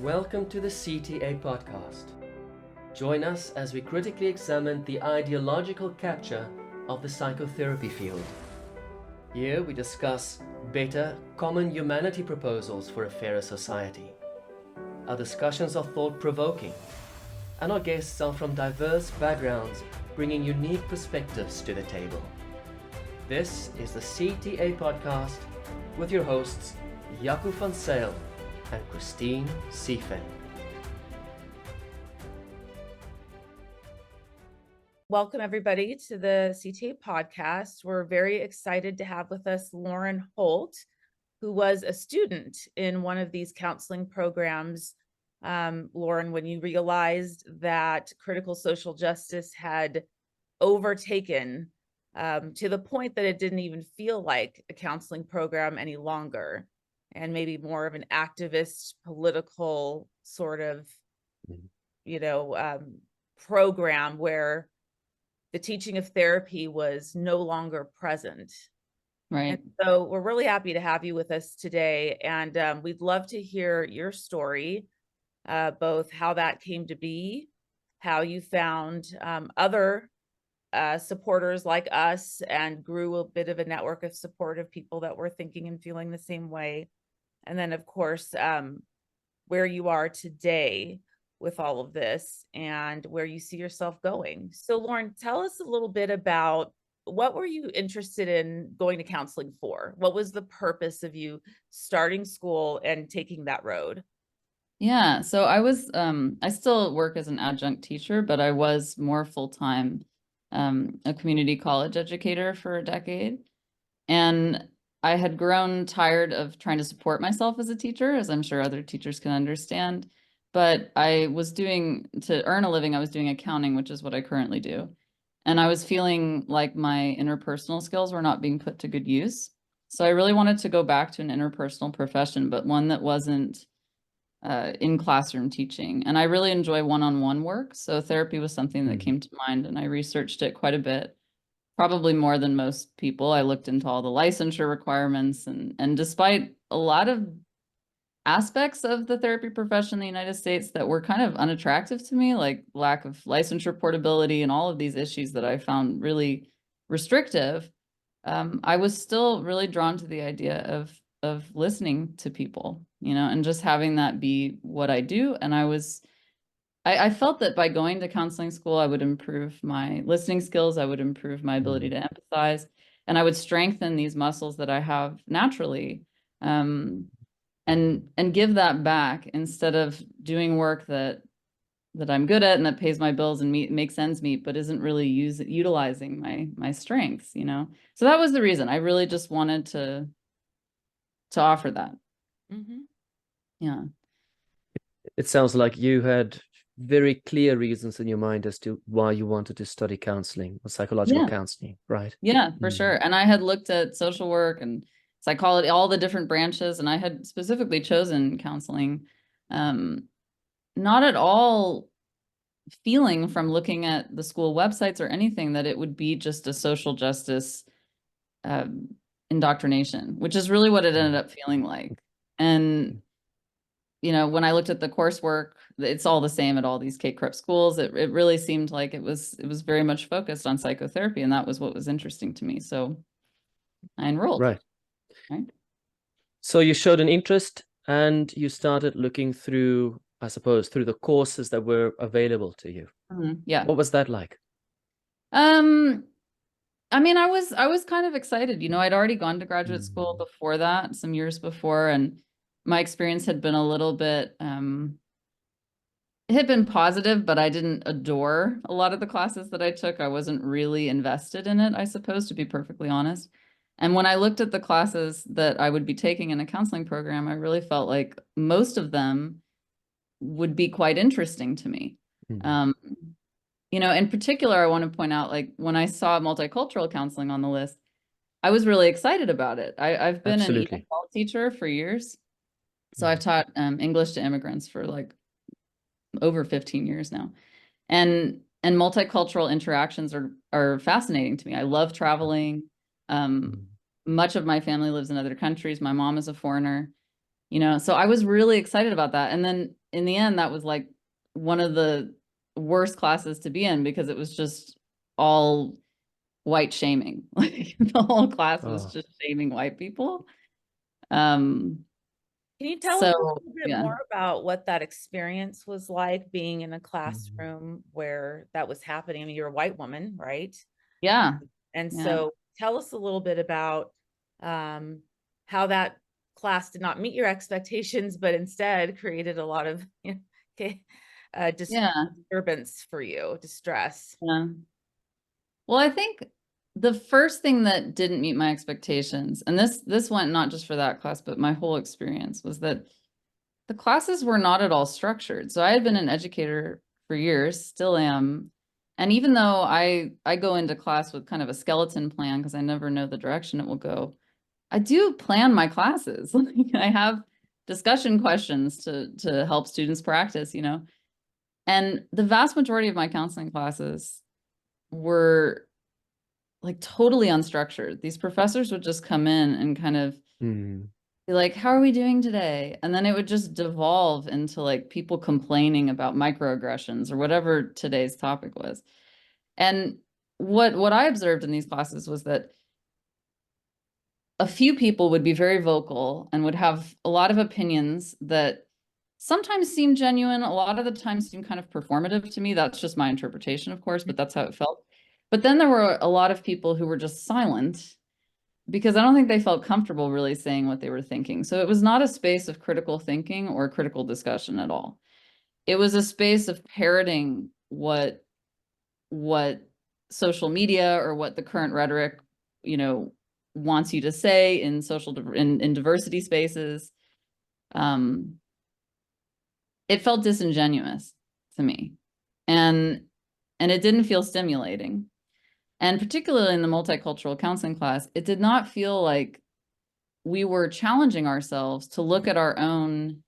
Welcome to the CTA podcast. Join us as we critically examine the ideological capture of the psychotherapy field. Here we discuss better, common humanity proposals for a fairer society. Our discussions are thought-provoking, and our guests are from diverse backgrounds, bringing unique perspectives to the table. This is the CTA podcast with your hosts, Jaco van Zyl and Christine Siefen. Welcome, everybody, to the CTA podcast. We're very excited to have with us Lauren Holt, who was a student in one of these counseling programs. Lauren, when you realized that critical social justice had overtaken to the point that it didn't even feel like a counseling program any longer, and maybe more of an activist, political sort of, program where the teaching of therapy was no longer present. Right. And so we're really happy to have you with us today. And we'd love to hear your story, both how that came to be, how you found other supporters like us and grew a bit of a network of support of people that were thinking and feeling the same way. And then, of course, where you are today with all of this and where you see yourself going. So, Lauren, tell us a little bit about what were you interested in going to counseling for? What was the purpose of you starting school and taking that road? Yeah, so I still work as an adjunct teacher, but I was more full-time a community college educator for a decade. And I had grown tired of trying to support myself as a teacher, as I'm sure other teachers can understand. But to earn a living, I was doing accounting, which is what I currently do. And I was feeling like my interpersonal skills were not being put to good use. So I really wanted to go back to an interpersonal profession, but one that wasn't in classroom teaching. And I really enjoy one-on-one work. So therapy was something that came to mind, and I researched it quite a bit, probably more than most people. I looked into all the licensure requirements, and despite a lot of aspects of the therapy profession in the United States that were kind of unattractive to me, like lack of licensure portability and all of these issues that I found really restrictive, I was still really drawn to the idea of listening to people, and just having that be what I do. And I felt that by going to counseling school, I would improve my listening skills, I would improve my ability to empathize, and I would strengthen these muscles that I have naturally. And give that back instead of doing work that I'm good at and that pays my bills and makes ends meet, but isn't really utilizing my strengths, So that was the reason. I really just wanted to offer that. Mm-hmm. Yeah. It sounds like you had very clear reasons in your mind as to why you wanted to study counseling or psychological counseling, right? Yeah, for sure. And I had looked at social work and psychology, all the different branches, and I had specifically chosen counseling, not at all feeling from looking at the school websites or anything that it would be just a social justice indoctrination, which is really what it ended up feeling like. And when I looked at the coursework, it's all the same at all these K-Corp schools. It really seemed like it was very much focused on psychotherapy, and that was what was interesting to me. So I enrolled. Right. So you showed an interest and you started looking through, I suppose, through the courses that were available to you. Yeah. What was that like? I mean, I was kind of excited. I'd already gone to graduate school before that, some years before, and my experience had been a little bit, it had been positive, but I didn't adore a lot of the classes that I took. I wasn't really invested in it, I suppose, to be perfectly honest. And when I looked at the classes that I would be taking in a counseling program, I really felt like most of them would be quite interesting to me. In particular, I want to point out, like, when I saw multicultural counseling on the list, I was really excited about it. I've been an ESL teacher for years. So I've taught English to immigrants for like over 15 years now. And multicultural interactions are fascinating to me. I love traveling. Much of my family lives in other countries. My mom is a foreigner, so I was really excited about that. And then in the end, that was like one of the worst classes to be in, because it was just all white shaming. Like the whole class was Oh. just shaming white people. Can you tell us a So little bit yeah. more about what that experience was like, being in a Mhm. classroom where that was happening? I mean, you're a white woman, right? Yeah. And Yeah. so tell us a little bit about how that class did not meet your expectations, but instead created a lot of Yeah. disturbance for you, distress. Yeah. Well, I think the first thing that didn't meet my expectations, and this went not just for that class, but my whole experience, was that the classes were not at all structured. So I had been an educator for years, still am. And even though I go into class with kind of a skeleton plan, because I never know the direction it will go, I do plan my classes. I have discussion questions to help students practice, you know. And the vast majority of my counseling classes were like totally unstructured. These professors would just come in and kind of Mm. be like, how are we doing today? And then it would just devolve into like people complaining about microaggressions or whatever today's topic was. And what I observed in these classes was that a few people would be very vocal and would have a lot of opinions that sometimes seemed genuine, a lot of the time seemed kind of performative to me. That's just my interpretation, of course, but that's how it felt. But then there were a lot of people who were just silent, because I don't think they felt comfortable really saying what they were thinking. So it was not a space of critical thinking or critical discussion at all. It was a space of parroting what social media or what the current rhetoric, you know, wants you to say in in diversity spaces. It felt disingenuous to me, and it didn't feel stimulating. And particularly in the multicultural counseling class, it did not feel like we were challenging ourselves to look at our own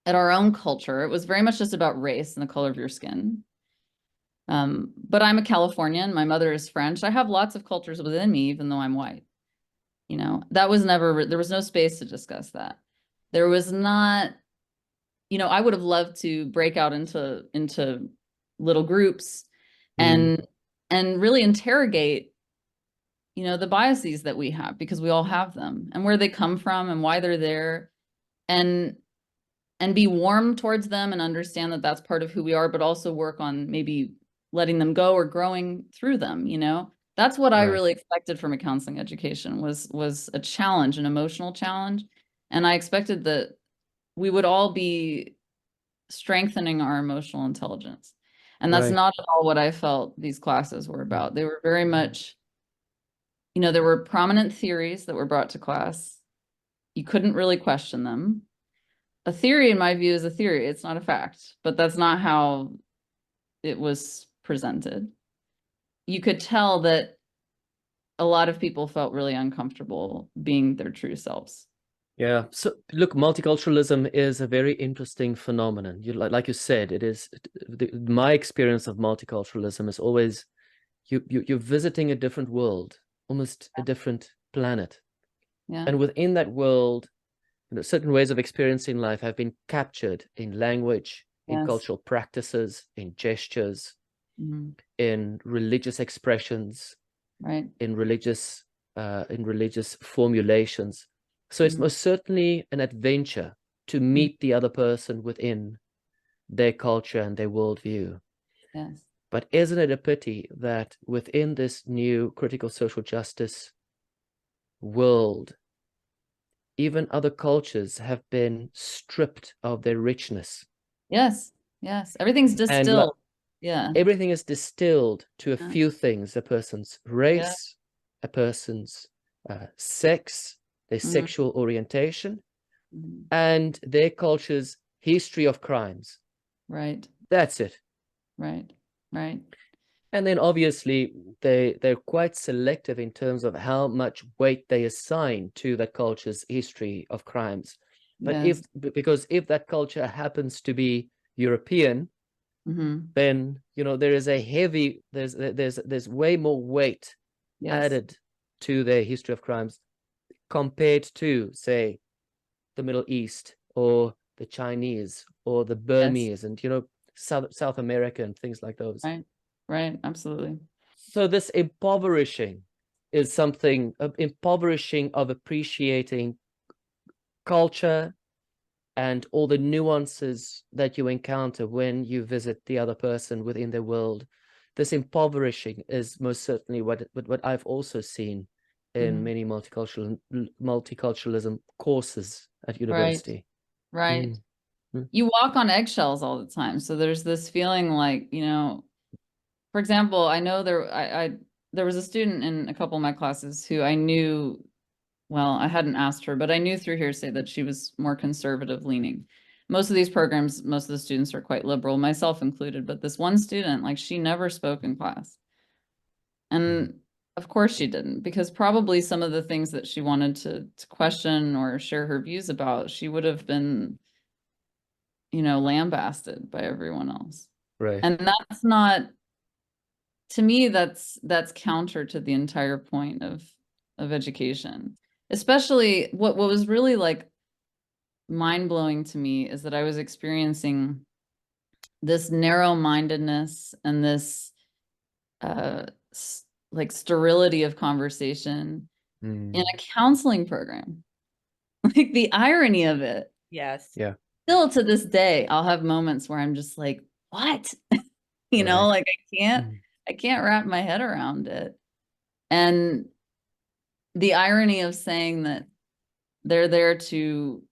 culture. It was very much just about race and the color of your skin. But I'm a Californian. My mother is French. I have lots of cultures within me, even though I'm white. You know, that was never, there was no space to discuss that. There was not, you know, I would have loved to break out into little groups and really interrogate, you know, the biases that we have, because we all have them, and where they come from and why they're there, and be warm towards them and understand that that's part of who we are, but also work on maybe letting them go or growing through them. You know, that's what I really expected from a counseling education, was a challenge, an emotional challenge. And I expected that we would all be strengthening our emotional intelligence. And that's not at all what I felt these classes were about. They were very much, you know, there were prominent theories that were brought to class. You couldn't really question them. A theory, in my view, is a theory. It's not a fact, but that's not how it was presented. You could tell that a lot of people felt really uncomfortable being their true selves. Yeah. So look, multiculturalism is a very interesting phenomenon. Like you said, it is my experience of multiculturalism is always you're visiting a different world, almost a different planet. Yeah. And within that world, you know, certain ways of experiencing life have been captured in language, in cultural practices, in gestures, in religious expressions, in religious formulations. So it's most certainly an adventure to meet the other person within their culture and their worldview. Yes. But isn't it a pity that within this new critical social justice world, even other cultures have been stripped of their richness? Yes. Yes. Everything's distilled. Yeah. Everything is distilled to a few things: a person's race, a person's sex, their sexual orientation, and their culture's history of crimes. Right. That's it. Right. Right. And then obviously they're quite selective in terms of how much weight they assign to that culture's history of crimes. But because if that culture happens to be European, then, you know, there is a heavy, there's way more weight added to their history of crimes compared to, say, the Middle East or the Chinese or the Yes. Burmese and, you know, South America and things like those. Right. Right. Absolutely. So this impoverishing is something, impoverishing of appreciating culture and all the nuances that you encounter when you visit the other person within their world. This impoverishing is most certainly what I've also seen in many multiculturalism courses at Right. university. Right. Mm. You walk on eggshells all the time. So there's this feeling like, you know, for example, I know there was a student in a couple of my classes who I knew, well, I hadn't asked her, but I knew through hearsay that she was more conservative leaning. Most of these programs, most of the students are quite liberal, myself included, but this one student, like, she never spoke in class. And of course she didn't, because probably some of the things that she wanted to question or share her views about, she would have been, you know, lambasted by everyone else. Right. And that's not, to me, that's counter to the entire point of education. Especially what was really like mind-blowing to me is that I was experiencing this narrow-mindedness and this like sterility of conversation in a counseling program. Like the irony of it. Yes. Yeah. Still to this day, I'll have moments where I'm just like, what? You know, like I can't wrap my head around it. And the irony of saying that they're there to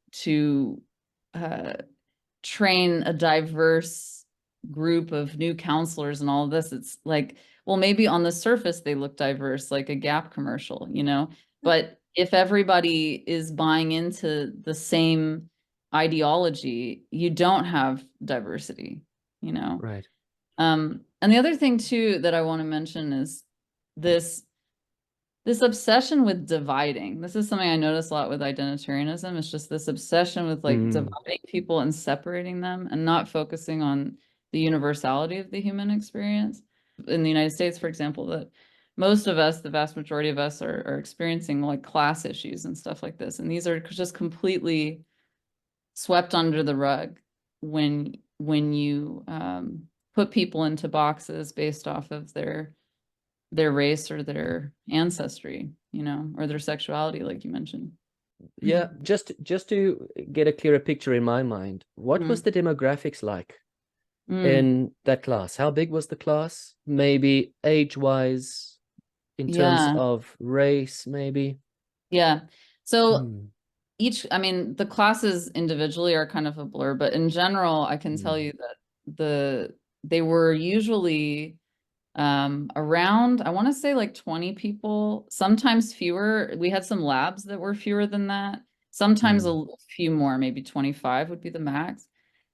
train a diverse group of new counselors and all of this. It's like, well, maybe on the surface they look diverse, like a Gap commercial, you know, but if everybody is buying into the same ideology, you don't have diversity, you know? Right. And the other thing too that I want to mention is this obsession with dividing. This is something I notice a lot with identitarianism. It's just this obsession with like dividing people and separating them and not focusing on the universality of the human experience. In the United States, for example, that most of us, the vast majority of us are experiencing like class issues and stuff like this. And these are just completely swept under the rug when you put people into boxes based off of their race or their ancestry, you know, or their sexuality, like you mentioned. Yeah, just to get a clearer picture in my mind, what was the demographics like in that class? How big was the class? Maybe age-wise, in terms of race, maybe? Yeah. So I mean, the classes individually are kind of a blur, but in general, I can tell you that they were usually around, I want to say like 20 people, sometimes fewer. We had some labs that were fewer than that. Sometimes a few more, maybe 25 would be the max.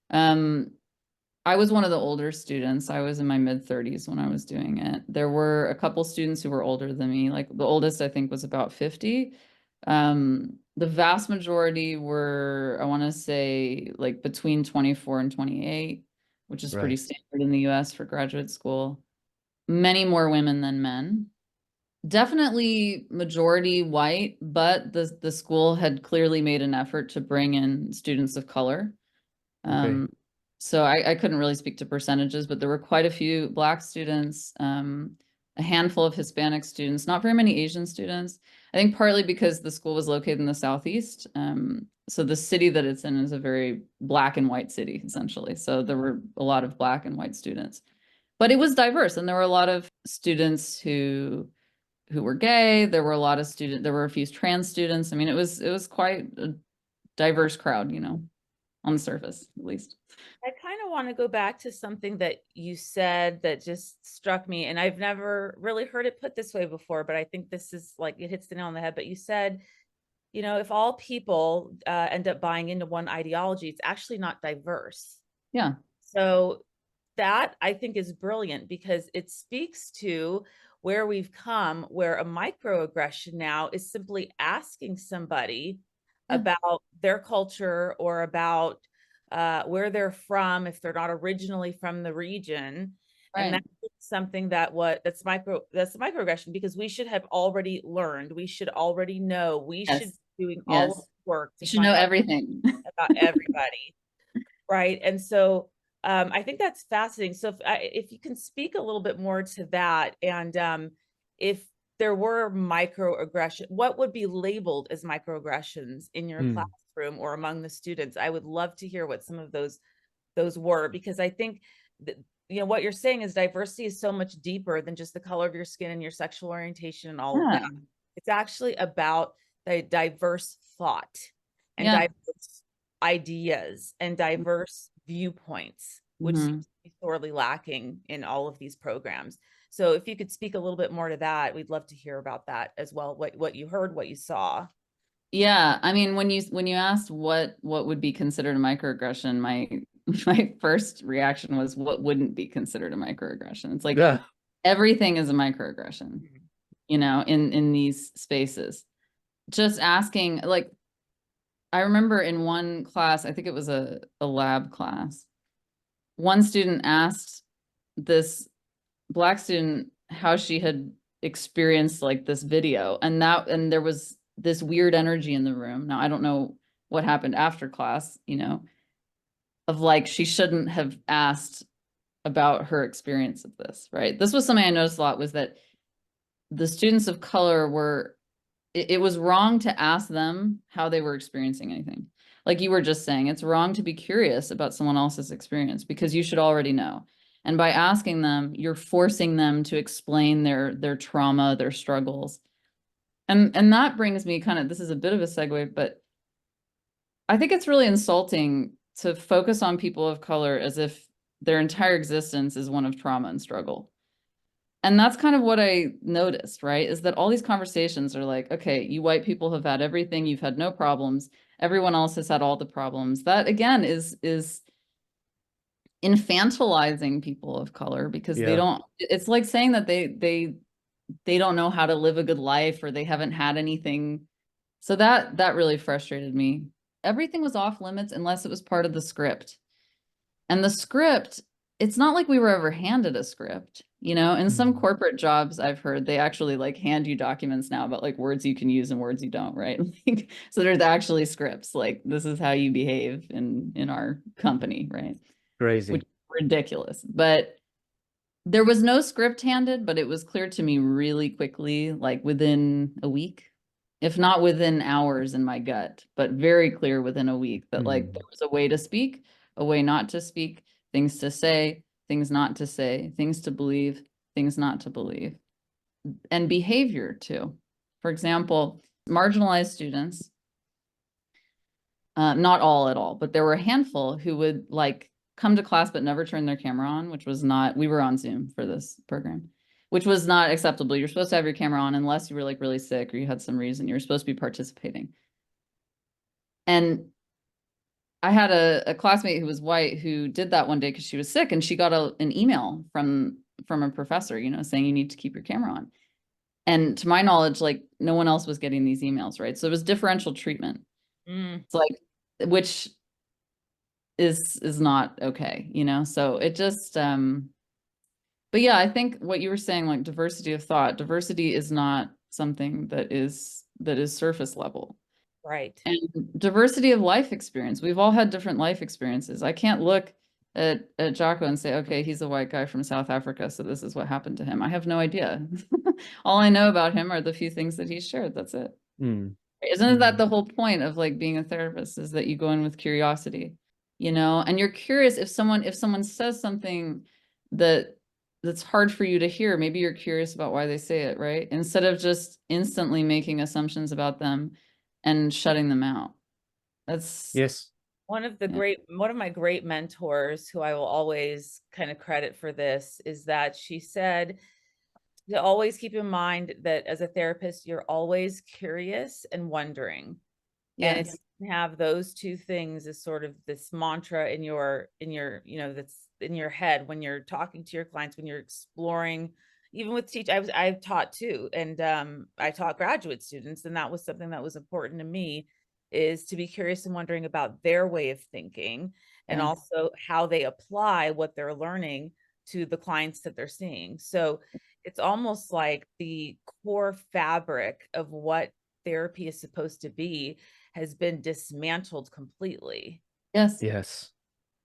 I was one of the older students. I was in my mid-30s when I was doing it. There were a couple students who were older than me. Like the oldest, I think, was about 50. The vast majority were, I want to say, like between 24 and 28, which is pretty standard in the US for graduate school. Many more women than men. Definitely majority white, but the school had clearly made an effort to bring in students of color. So I couldn't really speak to percentages, but there were quite a few Black students, a handful of Hispanic students, not very many Asian students. I think partly because the school was located in the Southeast. So the city that it's in is a very Black and white city, essentially. So there were a lot of Black and white students. But it was diverse, and there were a lot of students who were gay. There were a lot of there were a few trans students. I mean, it was quite a diverse crowd, you know, on the surface, at least. I kind of want to go back to something that you said that just struck me, and I've never really heard it put this way before, but I think this is like, it hits the nail on the head. But you said, you know, if all people end up buying into one ideology, it's actually not diverse. Yeah. So that I think is brilliant, because it speaks to where we've come, where a microaggression now is simply asking somebody about their culture or about where they're from, if they're not originally from the region. And that's something that's microaggression, because we should have already learned, we should already know, we should be doing all of the work. You should know everything about everybody. Right. And so I think that's fascinating. So if you can speak a little bit more to that, and if there were microaggression, what would be labeled as microaggressions in your classroom or among the students? I would love to hear what some of those were, because I think that, you know, what you're saying is diversity is so much deeper than just the color of your skin and your sexual orientation and all of that. It's actually about the diverse thought and diverse ideas and diverse viewpoints, which seems to be sorely lacking in all of these programs. So if you could speak a little bit more to that, we'd love to hear about that as well. What you heard, what you saw. Yeah, I mean, when you asked what would be considered a microaggression, my first reaction was what wouldn't be considered a microaggression. It's like everything is a microaggression, you know, in these spaces. Just asking, like, I remember in one class, I think it was a lab class, one student asked this Black student how she had experienced like this video, and there was this weird energy in the room. Now, I don't know what happened after class, you know, of like, she shouldn't have asked about her experience of this, right? This was something I noticed a lot, was that the students of color were, it was wrong to ask them how they were experiencing anything. Like you were just saying, it's wrong to be curious about someone else's experience because you should already know. And by asking them, you're forcing them to explain their trauma, their struggles. And that brings me kind of, this is a bit of a segue, but I think it's really insulting to focus on people of color as if their entire existence is one of trauma and struggle. And that's kind of what I noticed, right? Is that all these conversations are like, okay, you white people have had everything, you've had no problems. Everyone else has had all the problems. That again is infantilizing people of color, because they don't, it's like saying that they don't know how to live a good life, or they haven't had anything. So that really frustrated me. Everything was off limits unless it was part of the script. And the script, it's not like we were ever handed a script, you know. In some corporate jobs I've heard, they actually like hand you documents now about like words you can use and words you don't, right? So there's actually scripts, like this is how you behave in our company, right? Crazy. Which is ridiculous. But there was no script handed, but it was clear to me really quickly, like within a week, if not within hours in my gut, but very clear within a week, that like there was a way to speak, a way not to speak, things to say, things not to say, things to believe, things not to believe, and behavior too. For example, marginalized students, not all at all, but there were a handful who would like come to class but never turn their camera on, which was not, we were on Zoom for this program, which was not acceptable. You're supposed to have your camera on unless you were like really sick or you had some reason. You're supposed to be participating. And I had a classmate who was white who did that one day because she was sick, and she got an email from a professor, you know, saying you need to keep your camera on. And to my knowledge, like no one else was getting these emails, right? So it was differential treatment. It's like, which is not okay, you know? So it just, but yeah, I think what you were saying, like diversity of thought, diversity is not something that is surface level. Right. And diversity of life experience. We've all had different life experiences. I can't look at Jocko and say, okay, he's a white guy from South Africa, so this is what happened to him. I have no idea. All I know about him are the few things that he's shared. That's it. Isn't that the whole point of like being a therapist, is that you go in with curiosity, you know, and you're curious if someone says something that's hard for you to hear, maybe you're curious about why they say it, right? Instead of just instantly making assumptions about them and shutting them out. That's one of my great mentors, who I will always kind of credit for this, is that she said to always keep in mind that as a therapist, you're always curious and wondering. And if you can have those two things as sort of this mantra in your, you know, that's in your head when you're talking to your clients, when you're exploring, even with I've taught too. And I taught graduate students, and that was something that was important to me, is to be curious and wondering about their way of thinking, and also how they apply what they're learning to the clients that they're seeing. So it's almost like the core fabric of what therapy is supposed to be has been dismantled completely. Yes. Yes.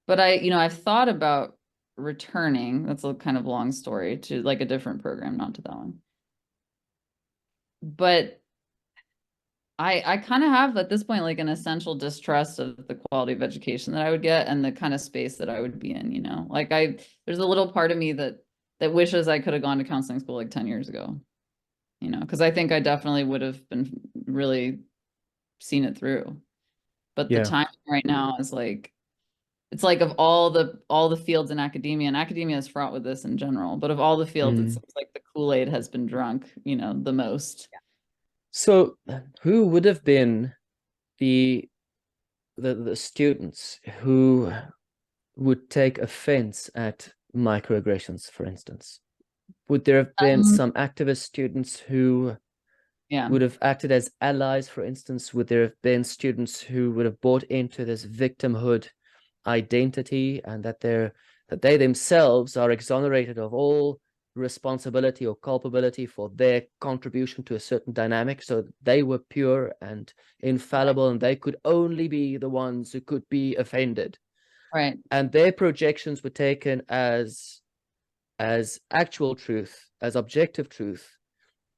But I've thought about returning, that's a kind of long story, to like a different program, not to that one. But I kind of have at this point like an essential distrust of the quality of education that I would get and the kind of space that I would be in, like there's a little part of me that wishes I could have gone to counseling school like 10 years ago, because I think I definitely would have been really seen it through. But the time right now is like, it's like of all the fields in academia, and academia is fraught with this in general, but of all the fields, it seems like the Kool-Aid has been drunk, the most. Yeah. So who would have been the students who would take offense at microaggressions, for instance? Would there have been some activist students who would have acted as allies, for instance? Would there have been students who would have bought into this victimhood identity, and that they themselves are exonerated of all responsibility or culpability for their contribution to a certain dynamic, so they were pure and infallible, and they could only be the ones who could be offended, right? And their projections were taken as actual truth, as objective truth,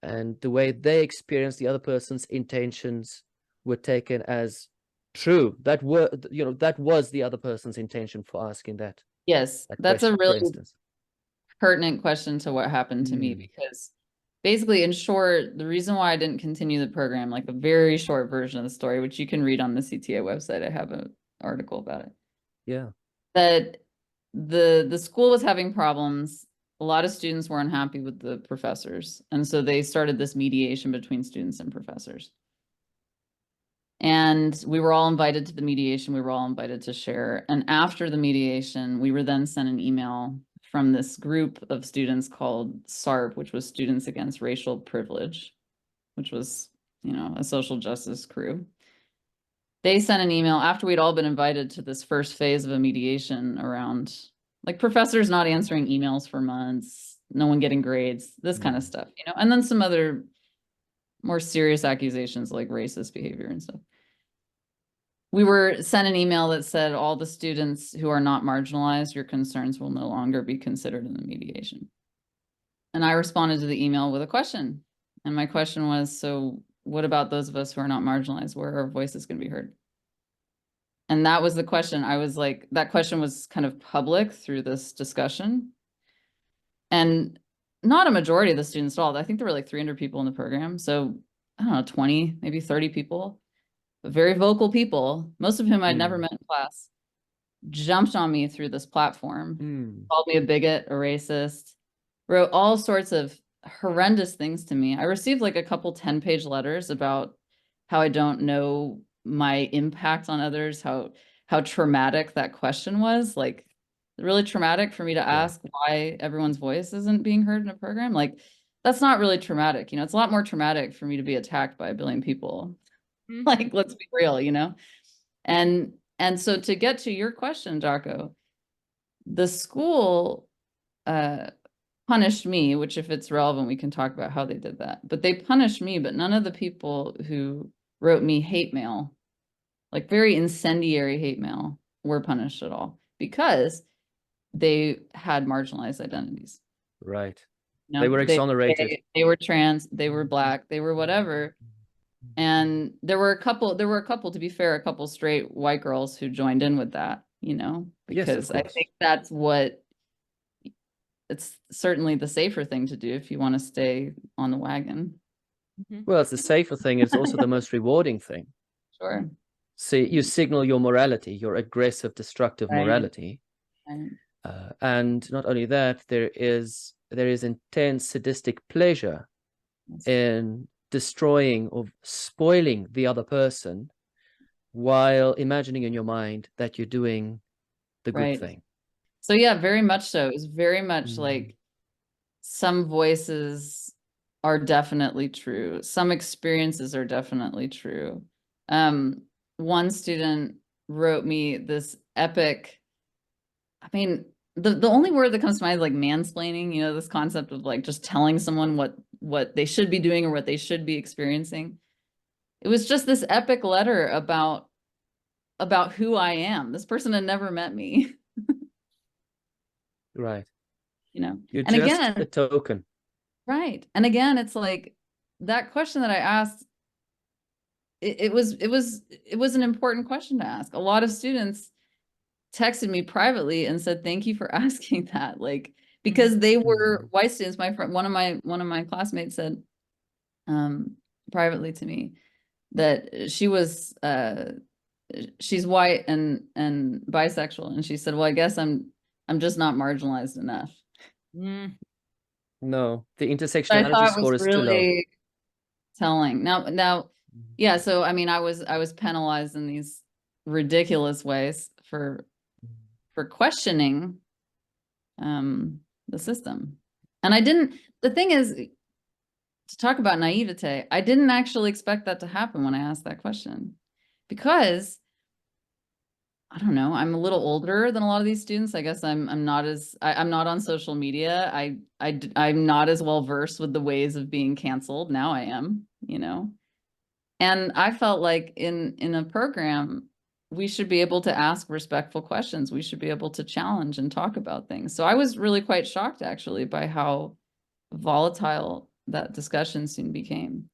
and the way they experienced the other person's intentions were taken as true. That was the other person's intention for asking that. Yes, that's a really instance, pertinent question to what happened to me, because basically, in short, the reason why I didn't continue the program, like a very short version of the story, which you can read on the CTA website, I have an article about it. Yeah. That the school was having problems. A lot of students were unhappy with the professors. And so they started this mediation between students and professors. And we were all invited to the mediation. We were all invited to share. And after the mediation, we were then sent an email from this group of students called SARP, which was Students Against Racial Privilege, which was, a social justice crew. They sent an email after we'd all been invited to this first phase of a mediation around like professors not answering emails for months, no one getting grades, this kind of stuff, and then some other more serious accusations like racist behavior and stuff. We were sent an email that said, all the students who are not marginalized, your concerns will no longer be considered in the mediation. And I responded to the email with a question. And my question was, so what about those of us who are not marginalized? Where are our voices going to be heard? And that was the question. I was like, that question was kind of public through this discussion. And not a majority of the students at all. I think there were like 300 people in the program. So I don't know, 20, maybe 30 people, but very vocal people, most of whom I'd never met in class, jumped on me through this platform, called me a bigot, a racist, wrote all sorts of horrendous things to me. I received like a couple 10-page letters about how I don't know my impact on others, how traumatic that question was, like really traumatic for me to ask why everyone's voice isn't being heard in a program. Like, that's not really traumatic. It's a lot more traumatic for me to be attacked by a billion people. Like, let's be real, And so to get to your question, Jocko, the school punished me, which if it's relevant, we can talk about how they did that. But they punished me, but none of the people who wrote me hate mail, like very incendiary hate mail, were punished at all because they had marginalized identities. Right. They were exonerated. They were trans, they were Black, they were whatever. And there were a couple, to be fair, a couple straight white girls who joined in with that, because I think that's what, it's certainly the safer thing to do if you want to stay on the wagon. Well, it's the safer thing. It's also the most rewarding thing. Sure. So you signal your morality, your aggressive, destructive morality. And not only that, there is intense sadistic pleasure in destroying or spoiling the other person while imagining in your mind that you're doing the good thing. So yeah, very much so. It was very much like some voices are definitely true. Some experiences are definitely true. One student wrote me this epic, I mean, the only word that comes to mind is like mansplaining, this concept of like just telling someone what they should be doing or what they should be experiencing. It was just this epic letter about about who I am. This person had never met me, Right. you know. You're And just again, a token. right. And again, it's like that question that I asked, it was an important question to ask. A lot of students texted me privately and said, thank you for asking that. Like, because they were white students. My friend, one of my classmates said privately to me that she's white and bisexual, and she said, well, I guess I'm just not marginalized enough. No, the I intersectionality thought score was is too low. really telling. Now, yeah. So I mean, I was penalized in these ridiculous ways for questioning the system, and I didn't. The thing is, to talk about naivete, I didn't actually expect that to happen when I asked that question, because I don't know, I'm a little older than a lot of these students. I guess I'm not on social media. I'm not as well versed with the ways of being canceled. Now I am, you know. And I felt like in a program, we should be able to ask respectful questions. We should be able to challenge and talk about things. So I was really quite shocked, actually, by how volatile that discussion soon became.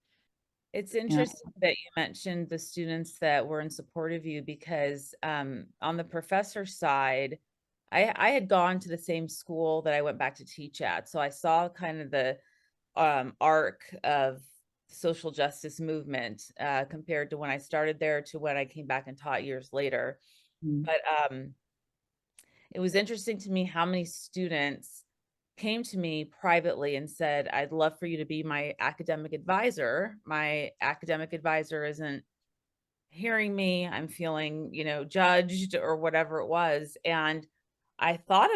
It's Yeah. interesting that you mentioned the students that were in support of you, because on the professor side, I had gone to the same school that I went back to teach at. So I saw kind of the arc of social justice movement compared to when I started there to when I came back and taught years later. But it was interesting to me how many students came to me privately and said, I'd love for you to be my academic advisor. My academic advisor isn't hearing me. I'm feeling, judged or whatever it was. And I thought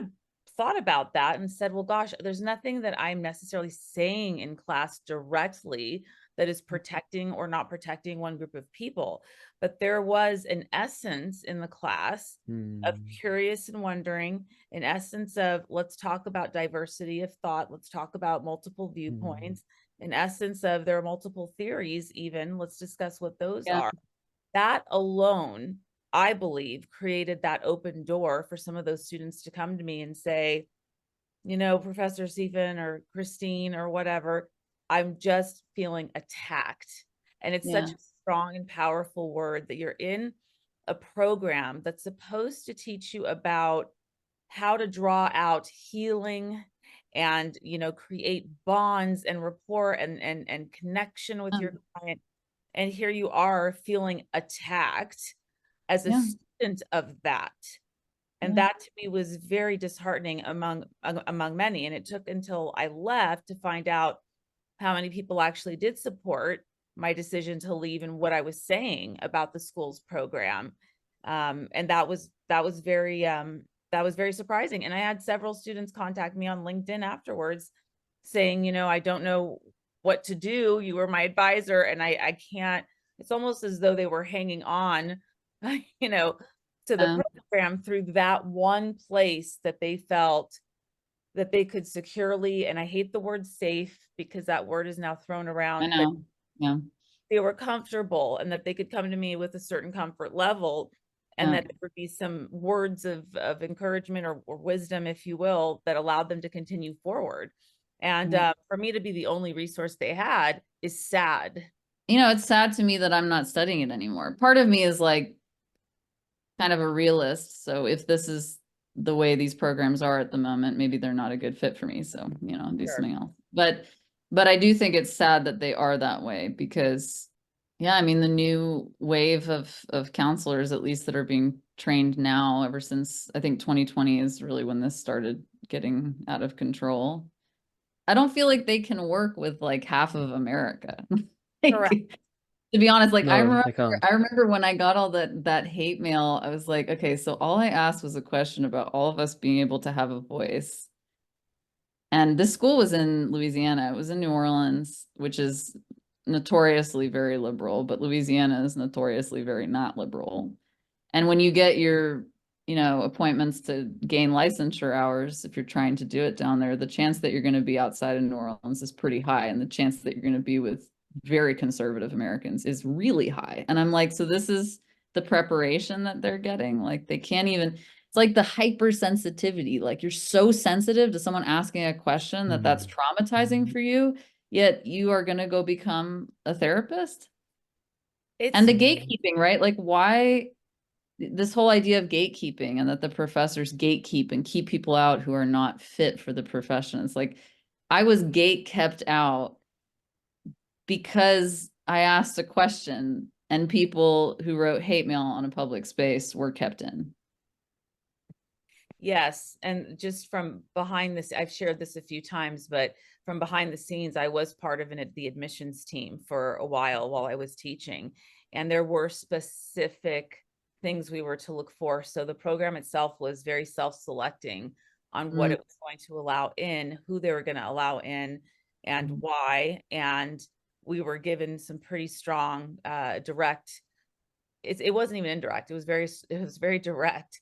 about that and said, well, gosh, there's nothing that I'm necessarily saying in class directly that is protecting or not protecting one group of people. But there was an essence in the class of curious and wondering, an essence of let's talk about diversity of thought, let's talk about multiple viewpoints, an essence of there are multiple theories, even let's discuss what those are. That alone, I believe, created that open door for some of those students to come to me and say, Professor Stephen or Christine or whatever, I'm just feeling attacked. And it's such a strong and powerful word that you're in a program that's supposed to teach you about how to draw out healing and, create bonds and rapport and connection with your client. And here you are feeling attacked as a student of that. And that to me was very disheartening among many. And it took until I left to find out how many people actually did support my decision to leave and what I was saying about the school's program. And that was very surprising. And I had several students contact me on LinkedIn afterwards saying, I don't know what to do. You were my advisor and I can't. It's almost as though they were hanging on, to the program through that one place that they felt that they could securely, and I hate the word safe because that word is now thrown around. I know. Yeah. They were comfortable and that they could come to me with a certain comfort level, and that there would be some words of encouragement or wisdom, if you will, that allowed them to continue forward. And for me to be the only resource they had is sad. It's sad to me that I'm not studying it anymore. Part of me is like kind of a realist. So if this is the way these programs are at the moment, maybe they're not a good fit for me. So, I'll do something else. But I do think it's sad that they are that way because, yeah, I mean, the new wave of counselors, at least that are being trained now, ever since I think 2020 is really when this started getting out of control. I don't feel like they can work with like half of America. Correct. To be honest, like No, they can't. I remember when I got all that hate mail, I was like, okay, so all I asked was a question about all of us being able to have a voice. And this school was in Louisiana. It was in New Orleans, which is notoriously very liberal, but Louisiana is notoriously very not liberal. And when you get your, appointments to gain licensure hours, if you're trying to do it down there, the chance that you're going to be outside of New Orleans is pretty high. And the chance that you're going to be with very conservative Americans is really high. And I'm like, so this is the preparation that they're getting. Like they can't even, it's like the hypersensitivity. Like you're so sensitive to someone asking a question that that's traumatizing for you, yet you are going to go become a therapist. And the gatekeeping, right? Like why this whole idea of gatekeeping and that the professors gatekeep and keep people out who are not fit for the profession. It's like I was gate kept out because I asked a question and people who wrote hate mail on a public space were kept in. Yes. And just from behind this, I've shared this a few times, but from behind the scenes, I was part of the admissions team for a while I was teaching. And there were specific things we were to look for. So the program itself was very self-selecting on what it was going to allow in, who they were going to allow in, and why. And we were given some pretty strong, direct. It wasn't even indirect. It was very direct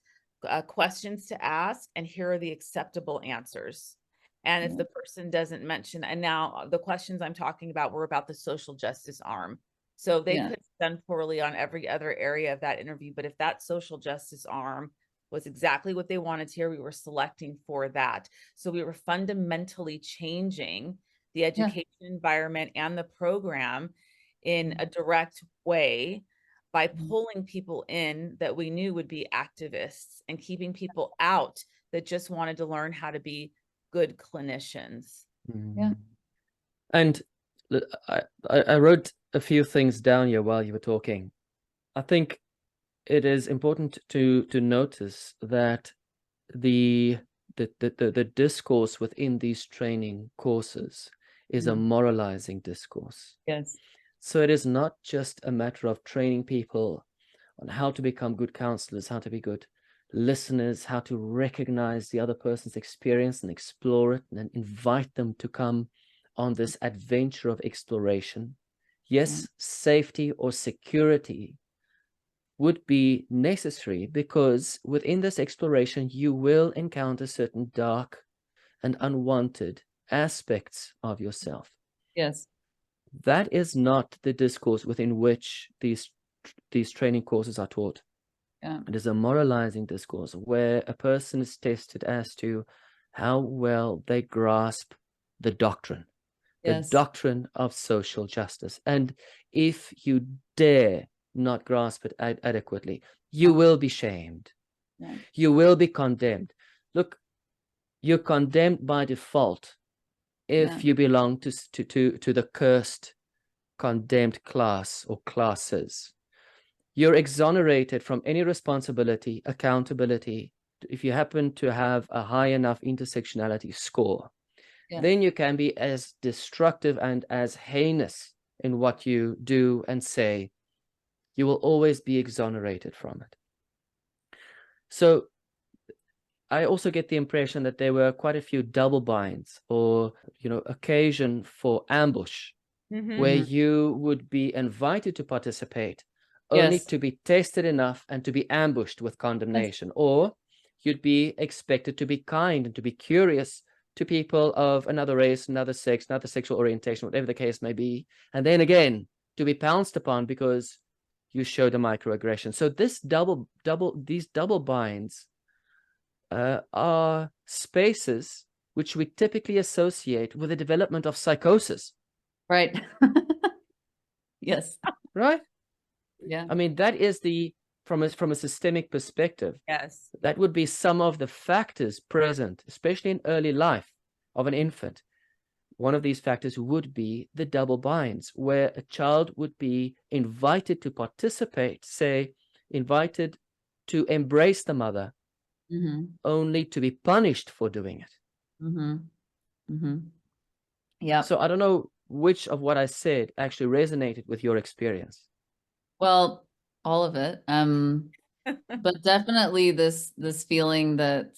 questions to ask, and here are the acceptable answers. And if the person doesn't mention, and now the questions I'm talking about were about the social justice arm. So they could have done poorly on every other area of that interview, but if that social justice arm was exactly what they wanted to hear, we were selecting for that. So we were fundamentally changing the education environment and the program in a direct way by pulling people in that we knew would be activists and keeping people out that just wanted to learn how to be good clinicians. Yeah. And I wrote a few things down here while you were talking. I think it is important to notice that the discourse within these training courses is a moralizing discourse. Yes. So it is not just a matter of training people on how to become good counselors, how to be good listeners, how to recognize the other person's experience and explore it, and then invite them to come on this adventure of exploration. Yes, safety or security would be necessary because within this exploration, you will encounter certain dark and unwanted aspects of yourself. Yes. That is not the discourse within which these training courses are taught. Yeah. It is a moralizing discourse where a person is tested as to how well they grasp the doctrine, the doctrine of social justice. And if you dare not grasp it adequately, you will be shamed. Yeah. You will be condemned. Look, you're condemned by default if you belong to the cursed, condemned class or classes. You're exonerated from any responsibility, accountability. If you happen to have a high enough intersectionality score, then you can be as destructive and as heinous in what you do and say. You will always be exonerated from it. So I also get the impression that there were quite a few double binds or, occasion for ambush, where you would be invited to participate only to be tested enough and to be ambushed with condemnation, or you'd be expected to be kind and to be curious to people of another race, another sex, another sexual orientation, whatever the case may be, and then again to be pounced upon because you showed a microaggression. So these double binds are spaces which we typically associate with the development of psychosis. Right. Yes. Right? Yeah. I mean, that is from a systemic perspective. Yes. That would be some of the factors present, especially in early life of an infant. One of these factors would be the double binds, where a child would be invited to participate, say, invited to embrace the mother, only to be punished for doing it. Yeah. So I don't know which of what I said actually resonated with your experience. Well, all of it. But definitely this feeling that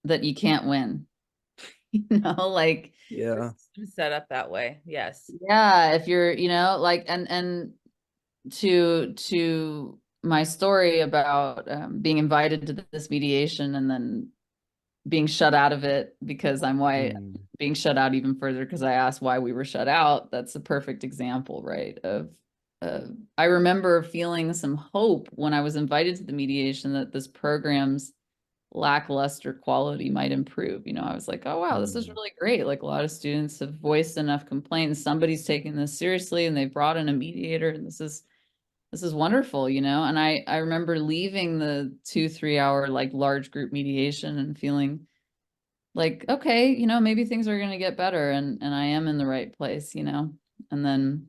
you can't win. Like Set up that way. Yes. Yeah, if you're, like and to my story about being invited to this mediation and then being shut out of it because I'm white, being shut out even further because I asked why we were shut out. That's a perfect example, right? Of I remember feeling some hope when I was invited to the mediation that this program's lackluster quality might improve. You know, I was like, oh, wow, this is really great. Like a lot of students have voiced enough complaints. Somebody's taking this seriously and they brought in a mediator, and this is wonderful, you know? And I remember leaving the 2-3 hour like large group mediation and feeling like, okay, you know, maybe things are going to get better, and I am in the right place, you know? And then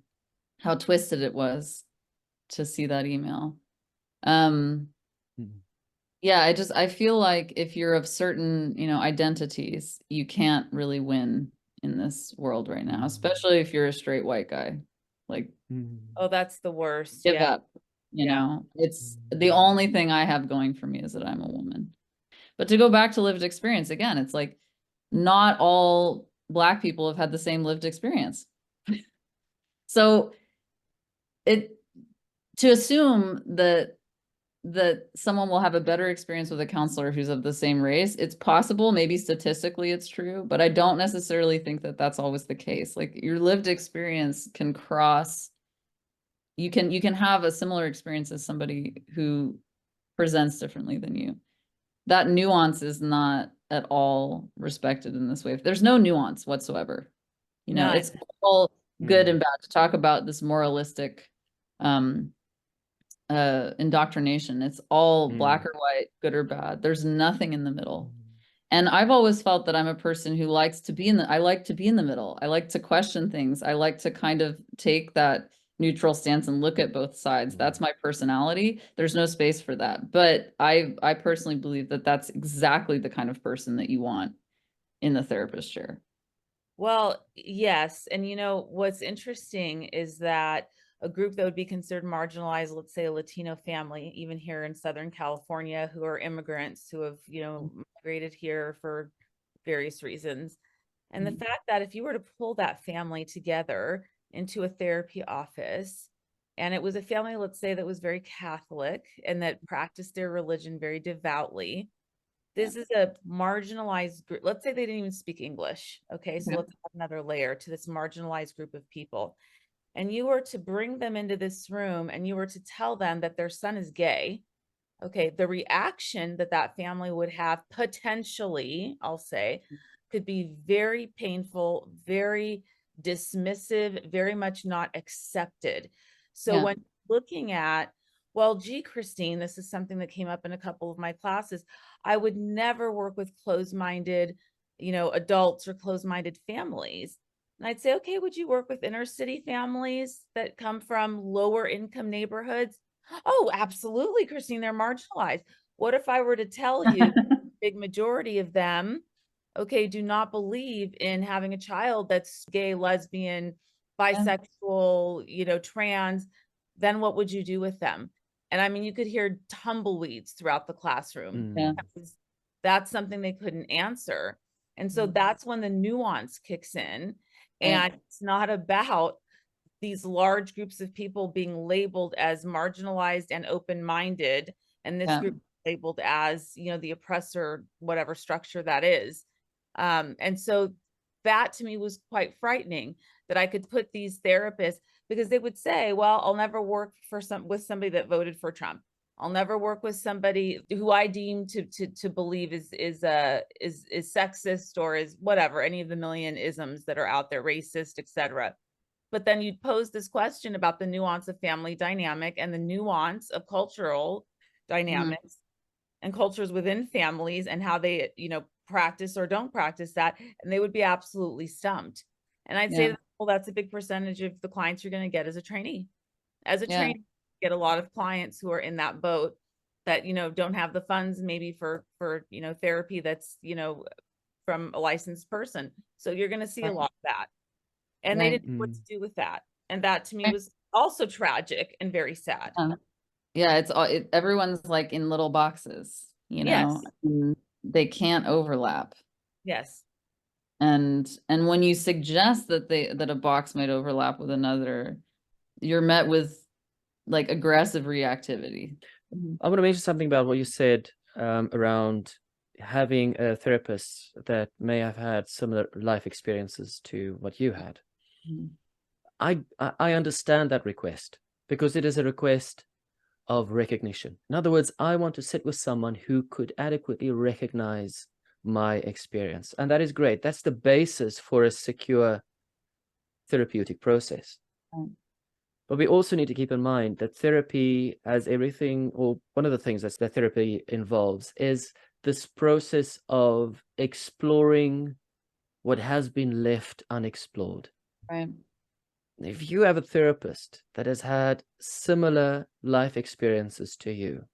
how twisted it was to see that email. Yeah, I feel like if you're of certain, you know, identities, you can't really win in this world right now, especially if you're a straight white guy. Like, Oh, that's the worst. give Yeah. up, you Yeah. know? It's the only thing I have going for me is that I'm a woman. But to go back to lived experience again, it's like not all Black people have had the same lived experience. So to assume that someone will have a better experience with a counselor who's of the same race, it's possible, maybe statistically it's true, but I don't necessarily think that that's always the case. Like your lived experience can cross, you can have a similar experience as somebody who presents differently than you. That nuance is not at all respected in this way. There's no nuance whatsoever. You know, None. it's all good and bad to talk about this moralistic indoctrination. It's all black or white, good or bad. There's nothing in the middle. And I've always felt that I'm a person who likes to be I like to be in the middle. I like to question things. I like to kind of take that neutral stance and look at both sides. That's my personality. There's no space for that. But I personally believe that that's exactly the kind of person that you want in the therapist chair. Well, yes. And you know, what's interesting is that a group that would be considered marginalized, let's say a Latino family, even here in Southern California, who are immigrants who have, you know, migrated here for various reasons. And the fact that if you were to pull that family together into a therapy office, and it was a family, let's say, that was very Catholic and that practiced their religion very devoutly, this is a marginalized group. Let's say they didn't even speak English. Okay, so let's add another layer to this marginalized group of people. And you were to bring them into this room and you were to tell them that their son is gay. Okay, the reaction that that family would have potentially, I'll say, could be very painful, very dismissive, very much not accepted. So when looking at, well, gee, Christine, this is something that came up in a couple of my classes. I would never work with closed-minded, you know, adults or closed-minded families. And I'd say, okay, would you work with inner city families that come from lower income neighborhoods? Oh, absolutely, Christine, they're marginalized. What if I were to tell you the big majority of them, okay, do not believe in having a child that's gay, lesbian, bisexual, you know, trans, then what would you do with them? And I mean, you could hear tumbleweeds throughout the classroom. That's something they couldn't answer. And so that's when the nuance kicks in. And it's not about these large groups of people being labeled as marginalized and open-minded, and this group labeled as, you know, the oppressor, whatever structure that is. And so that to me was quite frightening, that I could put these therapists, because they would say, well, I'll never work with somebody that voted for Trump. I'll never work with somebody who I deem to believe is sexist or is whatever, any of the million isms that are out there, racist, etc. But then you'd pose this question about the nuance of family dynamic and the nuance of cultural dynamics and cultures within families and how they, you know, practice or don't practice that. And they would be absolutely stumped. And I'd say, well, that's a big percentage of the clients you're going to get as a trainee. As a trainee, you get a lot of clients who are in that boat that, you know, don't have the funds maybe for, you know, therapy that's, you know, from a licensed person. So you're going to see a lot of that. And they didn't know what to do with that. And that to me was also tragic and very sad. Yeah, it's all everyone's like in little boxes, you know, and they can't overlap. Yes. And when you suggest that that a box might overlap with another, you're met with like aggressive reactivity. I want to mention something about what you said around having a therapist that may have had similar life experiences to what you had. I understand that request. because it is a request of recognition. In other words, I want to sit with someone who could adequately recognize my experience. And that is great. That's the basis for a secure therapeutic process. Right. But we also need to keep in mind that therapy, as everything, or one of the things that therapy involves, is this process of exploring what has been left unexplored. Right. If you have a therapist that has had similar life experiences to you,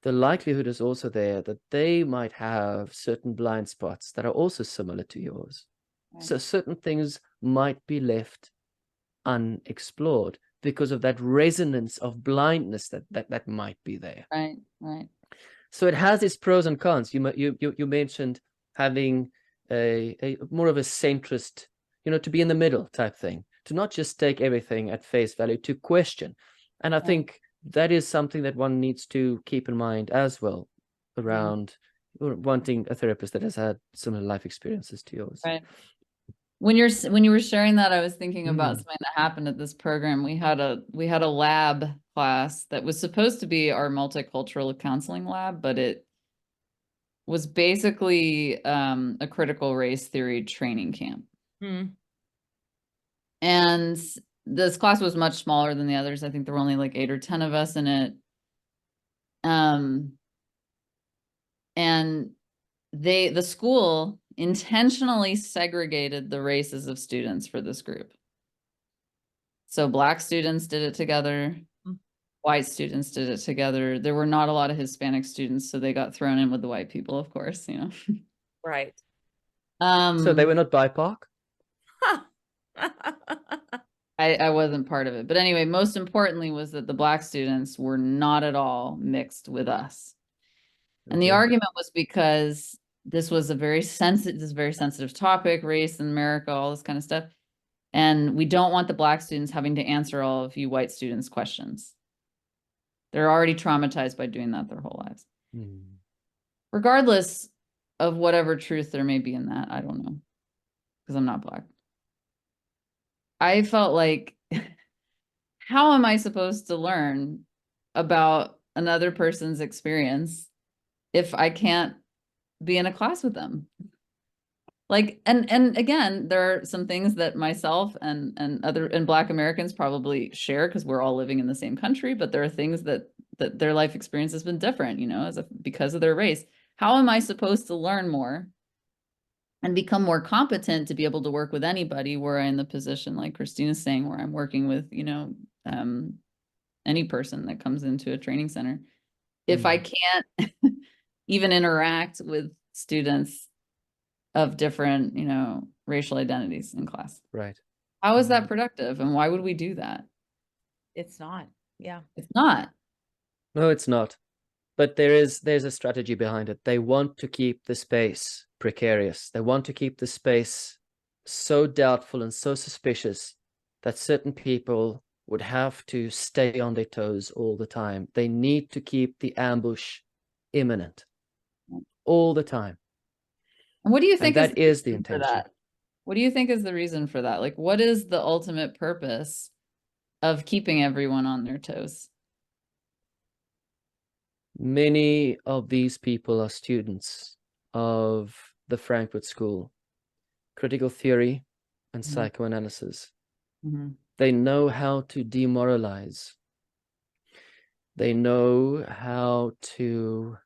the likelihood is also there that they might have certain blind spots that are also similar to yours. Right. So certain things might be left unexplored because of that resonance of blindness that might be there. Right. Right. So it has its pros and cons. You mentioned having a more of a centrist, to be in the middle type thing, to not just take everything at face value, to question. And I think that is something that one needs to keep in mind as well around wanting a therapist that has had similar life experiences to yours. Right. When you were sharing that, I was thinking about something that happened at this program. We had a lab class that was supposed to be our multicultural counseling lab, but it was basically a critical race theory training camp. And this class was much smaller than the others. I think there were only like 8 or 10 of us in it. And the school intentionally segregated the races of students for this group. So Black students did it together. White students did it together. There were not a lot of Hispanic students, so they got thrown in with the white people, of course, Right. So they were not BIPOC? I wasn't part of it. But anyway, most importantly was that the Black students were not at all mixed with us. And the argument was because this was a very sensitive topic, race in America, all this kind of stuff. And we don't want the Black students having to answer all of you white students' questions. They're already traumatized by doing that their whole lives. Regardless of whatever truth there may be in that, I don't know, because I'm not Black. I felt like, how am I supposed to learn about another person's experience if I can't be in a class with them? Like, and again, there are some things that myself and Black Americans probably share because we're all living in the same country, but there are things that their life experience has been different, because of their race. How am I supposed to learn more and become more competent to be able to work with anybody, where I'm in the position, like Christina's saying, where I'm working with, any person that comes into a training center, if I can't even interact with students of different, racial identities in class? Right. How is that productive? And why would we do that? It's not. Yeah. It's not. No, it's not. But there's a strategy behind it. They want to keep the space precarious. They want to keep the space so doubtful and so suspicious that certain people would have to stay on their toes all the time. They need to keep the ambush imminent all the time. And what do you think that is the intention for that? What do you think is the reason for that? Like, what is the ultimate purpose of keeping everyone on their toes? Many of these people are students of the Frankfurt School, critical theory and psychoanalysis. They know how to demoralize. They know how to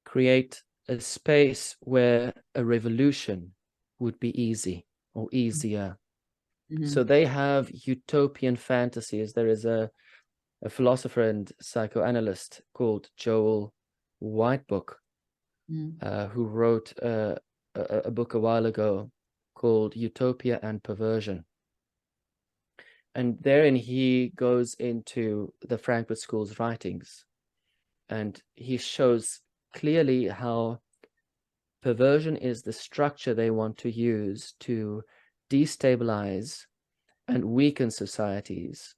create a space where a revolution would be easy or easier. So they have utopian fantasies. There is a philosopher and psychoanalyst called Joel Whitebook, who wrote a book a while ago called Utopia and Perversion. And therein he goes into the Frankfurt School's writings, and he shows clearly how perversion is the structure they want to use to destabilize and weaken societies,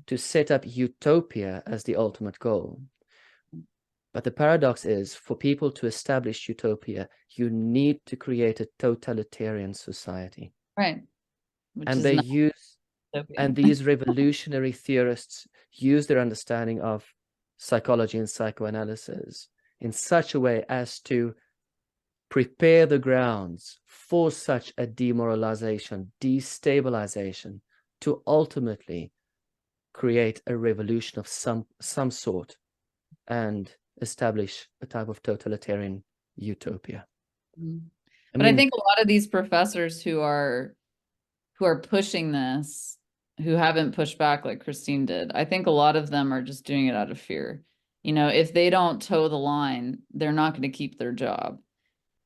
to set up utopia as the ultimate goal. But the paradox is, for people to establish utopia, you need to create a totalitarian society. Right. And they use And these revolutionary theorists use their understanding of psychology and psychoanalysis in such a way as to prepare the grounds for such a demoralization, destabilization, to ultimately create a revolution of some sort and establish a type of totalitarian utopia. But I think a lot of these professors who are pushing this, who haven't pushed back like Christine did, I think a lot of them are just doing it out of fear. You know, if they don't toe the line, they're not going to keep their job.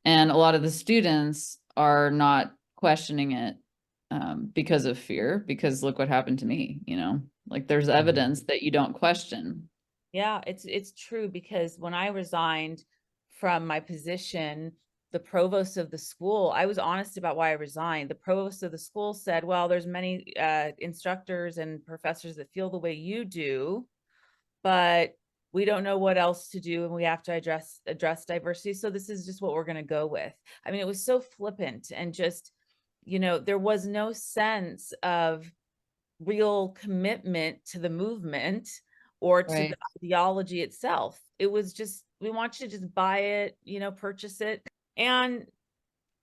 And a lot of the students are not questioning it because of fear, because look what happened to me, you know, like there's evidence that you don't question. Yeah, it's true, because when I resigned from my position, the provost of the school, I was honest about why I resigned. The provost of the school said, well, there's many instructors and professors that feel the way you do, but we don't know what else to do, and we have to address diversity. So this is just what we're going to go with. I mean, it was so flippant, and just, you know, there was no sense of real commitment to the movement or to the ideology itself. It was just, we want you to just buy it, you know, purchase it. And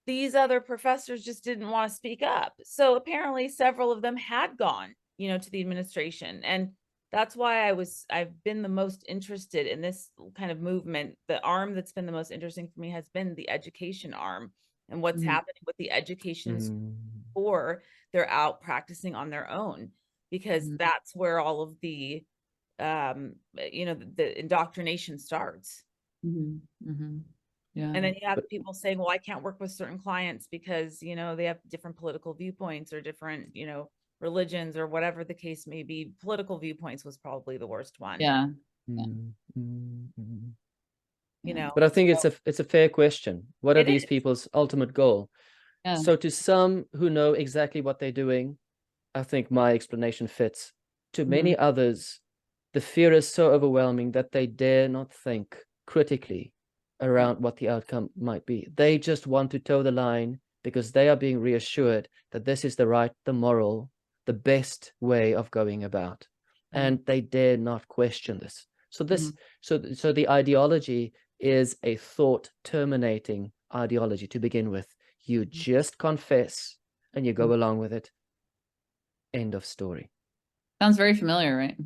these other professors just didn't want to speak up. So apparently several of them had gone, you know, to the administration. And that's why I've been the most interested in this kind of movement. The arm that's been the most interesting for me has been the education arm, and what's happening with the education for they're out practicing on their own, because that's where all of the you know, the indoctrination starts. Yeah. And then you have people saying, well, I can't work with certain clients because, you know, they have different political viewpoints or different, you know, religions or whatever the case may be. Political viewpoints was probably the worst one. Yeah. You know, but I think it's a fair question. What are these people's ultimate goal? Yeah. So to some who know exactly what they're doing, I think my explanation fits. To many others, the fear is so overwhelming that they dare not think critically around what the outcome might be. They just want to toe the line because they are being reassured that this is the right, the moral, the best way of going about. And they dare not question this. So so the ideology is a thought terminating ideology to begin with. You just confess and you go along with it. End of story. Sounds very familiar, right?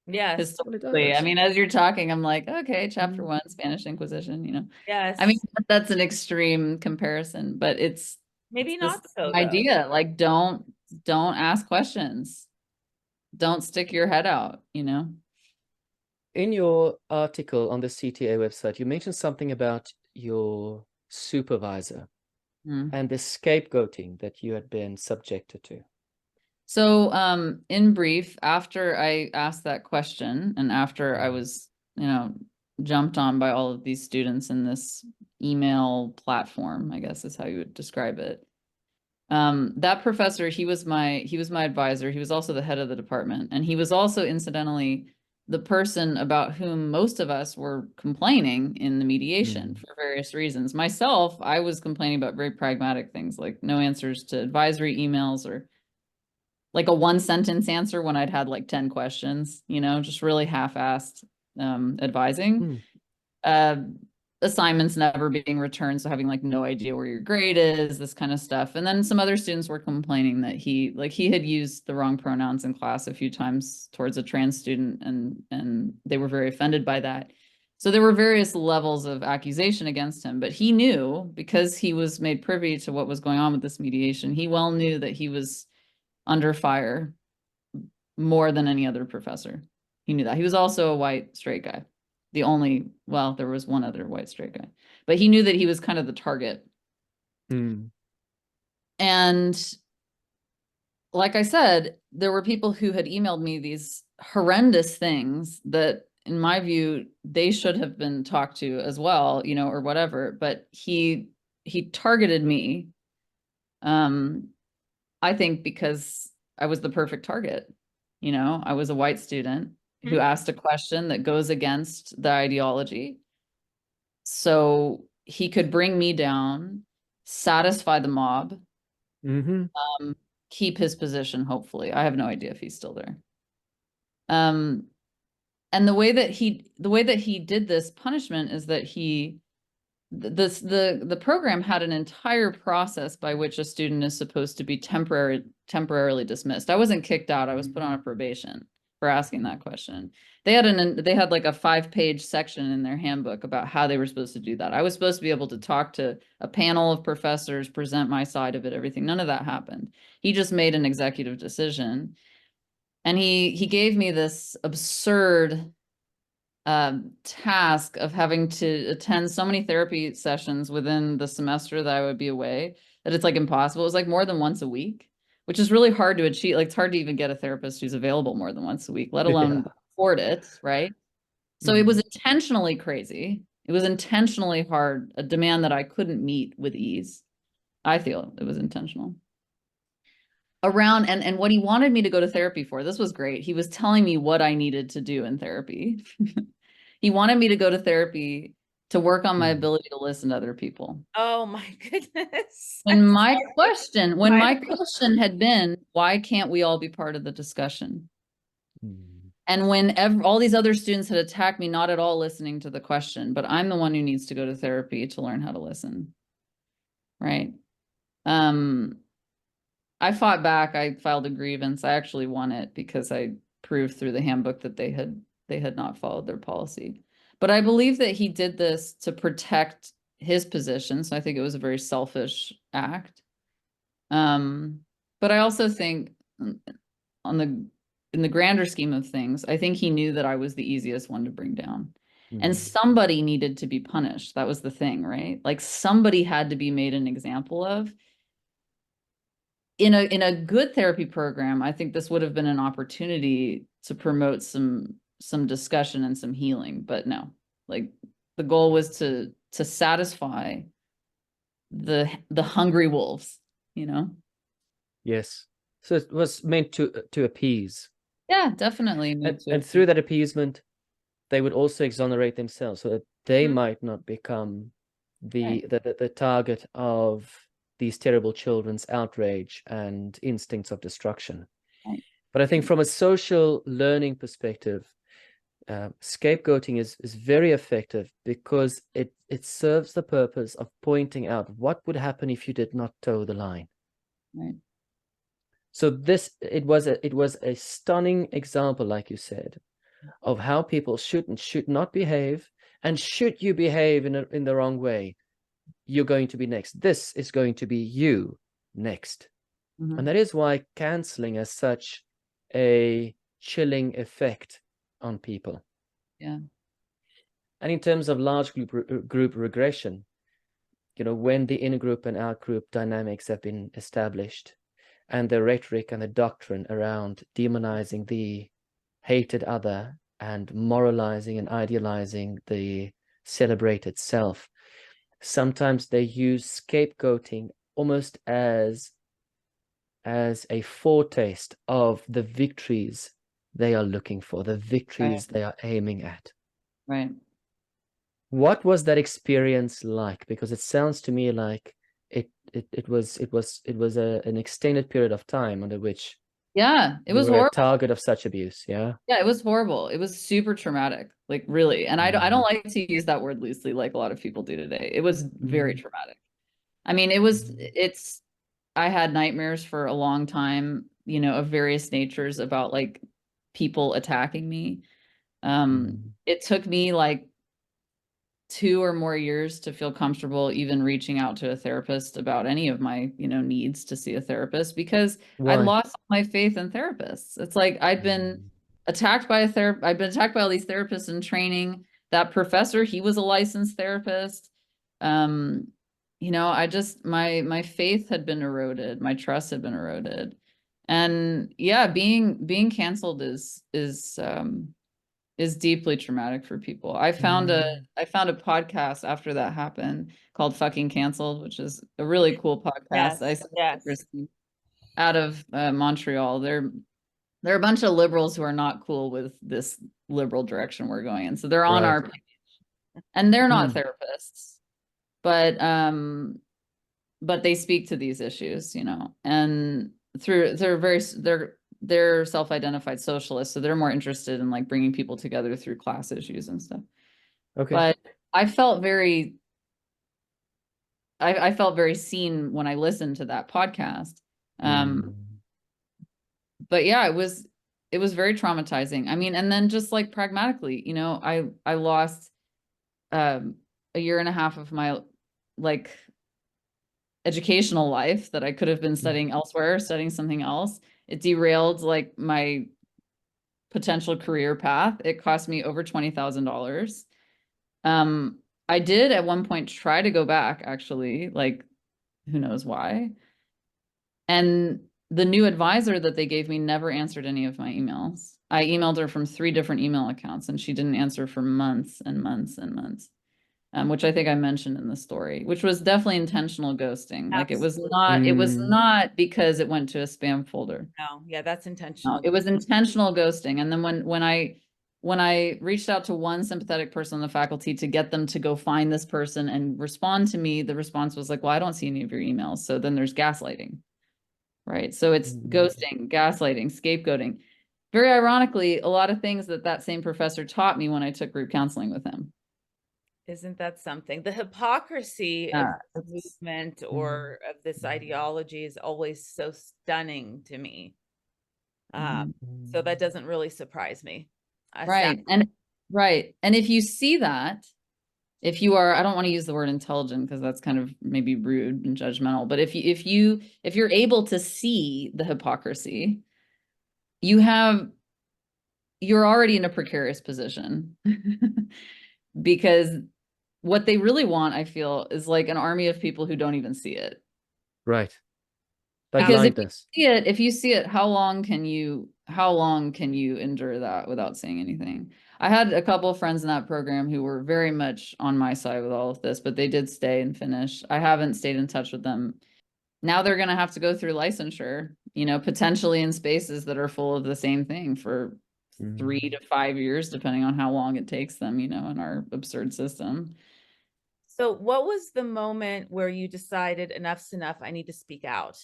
Yes. Historically, I mean, as you're talking, I'm like, okay, chapter 1, Spanish Inquisition, you know. Yes. I mean, that's an extreme comparison, but it's maybe not so idea. Like, don't ask questions. Don't stick your head out, you know. In your article on the CTA website, you mentioned something about your supervisor and the scapegoating that you had been subjected to. So, in brief, after I asked that question and after I was, you know, jumped on by all of these students in this email platform, I guess is how you would describe it. That professor, he was my advisor. He was also the head of the department. And he was also incidentally the person about whom most of us were complaining in the mediation for various reasons. Myself, I was complaining about very pragmatic things like no answers to advisory emails, or like a 1-sentence answer when I'd had like 10 questions, you know, just really half-assed advising. Assignments never being returned, so having like no idea where your grade is, this kind of stuff. And then some other students were complaining that he had used the wrong pronouns in class a few times towards a trans student, and they were very offended by that. So there were various levels of accusation against him, but he knew, because he was made privy to what was going on with this mediation, he well knew that he was under fire more than any other professor. He knew that. He was also a white straight guy. Well, there was one other white straight guy, but he knew that he was kind of the target. And like I said, there were people who had emailed me these horrendous things that, in my view, they should have been talked to as well, you know, or whatever. But he targeted me, I think, because I was the perfect target. You know, I was a white student who asked a question that goes against the ideology. So he could bring me down, satisfy the mob, keep his position, hopefully. I have no idea if he's still there. And the way that he did this punishment is that the program had an entire process by which a student is supposed to be temporarily dismissed. I wasn't kicked out. I was put on a probation for asking that question. They had like a 5-page section in their handbook about how they were supposed to do that. I was supposed to be able to talk to a panel of professors, present my side of it, everything. None of that happened. He just made an executive decision. And he gave me this absurd task of having to attend so many therapy sessions within the semester that I would be away that it's like impossible. It was like more than once a week, which is really hard to achieve. Like it's hard to even get a therapist who's available more than once a week, let alone afford it, right? So it was intentionally crazy. It was intentionally hard, a demand that I couldn't meet with ease. I feel it was intentional. And what he wanted me to go to therapy for, this was great. He was telling me what I needed to do in therapy. He wanted me to go to therapy to work on my ability to listen to other people. Oh my goodness. When my question had been, why can't we all be part of the discussion? And when all these other students had attacked me, not at all listening to the question, but I'm the one who needs to go to therapy to learn how to listen. Right. I fought back. I filed a grievance. I actually won it because I proved through the handbook that they had not followed their policy. But I believe that he did this to protect his position. So I think it was a very selfish act. But I also think in the grander scheme of things, I think he knew that I was the easiest one to bring down. And somebody needed to be punished. That was the thing, right? Like somebody had to be made an example of. In a good therapy program, I think this would have been an opportunity to promote some discussion and some healing, but no, like the goal was to satisfy the hungry wolves, you know? Yes. So it was meant to appease. Yeah, definitely. And through that appeasement, they would also exonerate themselves so that they might not become the target of these terrible children's outrage and instincts of destruction. Right. But I think from a social learning perspective, scapegoating is very effective because it serves the purpose of pointing out what would happen if you did not toe the line. Right. So it was a stunning example, like you said, of how people should and should not behave, and should you behave in the wrong way, you're going to be next. This is going to be you next. And that is why counseling has such a chilling effect on people. Yeah. And in terms of large group regression, when the in-group and out-group dynamics have been established, and the rhetoric and the doctrine around demonizing the hated other and moralizing and idealizing the celebrated self, sometimes they use scapegoating almost as a foretaste of the victories they are looking for, the victories they are aiming at. Right. What was that experience like? Because it sounds to me like it was an extended period of time under which it was you were horrible. a target of such abuse. Yeah, it was horrible. It was super traumatic, like really. And I don't like to use that word loosely like a lot of people do today. It was very traumatic. I mean, I had nightmares for a long time, of various natures about like people attacking me. It took me like 2 or more years to feel comfortable even reaching out to a therapist about any of my, needs to see a therapist, because I lost my faith in therapists. It's like I'd been attacked by I'd been attacked by all these therapists in training. That professor, he was a licensed therapist. I just my faith had been eroded, my trust had been eroded. And yeah, being canceled is deeply traumatic for people. I found a podcast after that happened called Fucking Canceled, which is a really cool podcast. Yes. Out of Montreal. They're a bunch of liberals who are not cool with this liberal direction we're going in. So they're on our page. And they're not therapists, but they speak to these issues, and they're self-identified socialists, so they're more interested in like bringing people together through class issues and stuff. Okay. But I felt very seen when I listened to that podcast. But yeah, it was very traumatizing. I mean, and then just like pragmatically, you know, I lost a year and a half of my like educational life that I could have been studying elsewhere, studying something else. It derailed like my potential career path. It cost me over $20,000. I did at one point try to go back, actually, like who knows why. And the new advisor that they gave me never answered any of my emails. I emailed her from 3 different email accounts and she didn't answer for months and months and months. Which I think I mentioned in the story, which was definitely intentional ghosting. Like it was not because it went to a spam folder. No, yeah, that's No, intentional. it was intentional ghosting. And then when I reached out to one sympathetic person on the faculty to get them to go find this person and respond to me, the response was like, well, I don't see any of your emails. So then there's gaslighting, right? So it's ghosting, gaslighting, scapegoating. Very ironically, a lot of things that same professor taught me when I took group counseling with him. Isn't that something? The hypocrisy of the movement or of this ideology is always so stunning to me. So that doesn't really surprise me. Right. And if you see that, if you are, I don't want to use the word intelligent because that's kind of maybe rude and judgmental, but if you're able to see the hypocrisy, you're already in a precarious position. Because what they really want, I feel, is like an army of people who don't even see it. Right. Like Because blindness. if you see it, how long can you endure that without saying anything? I had a couple of friends in that program who were very much on my side with all of this, but they did stay and finish. I haven't stayed in touch with them. Now they're going to have to go through licensure, you know, potentially in spaces that are full of the same thing for 3 to 5 years, depending on how long it takes them, you know, in our absurd system. So what was the moment where you decided enough's enough, I need to speak out?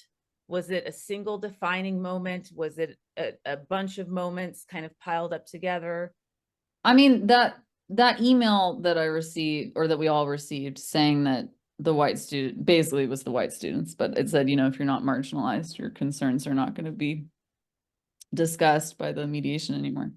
Was it a single defining moment? Was it a bunch of moments kind of piled up together? I mean, that email that I received, or that we all received, saying that the white student, basically it was the white students, but it said, you know, if you're not marginalized, your concerns are not going to be discussed by the mediation anymore.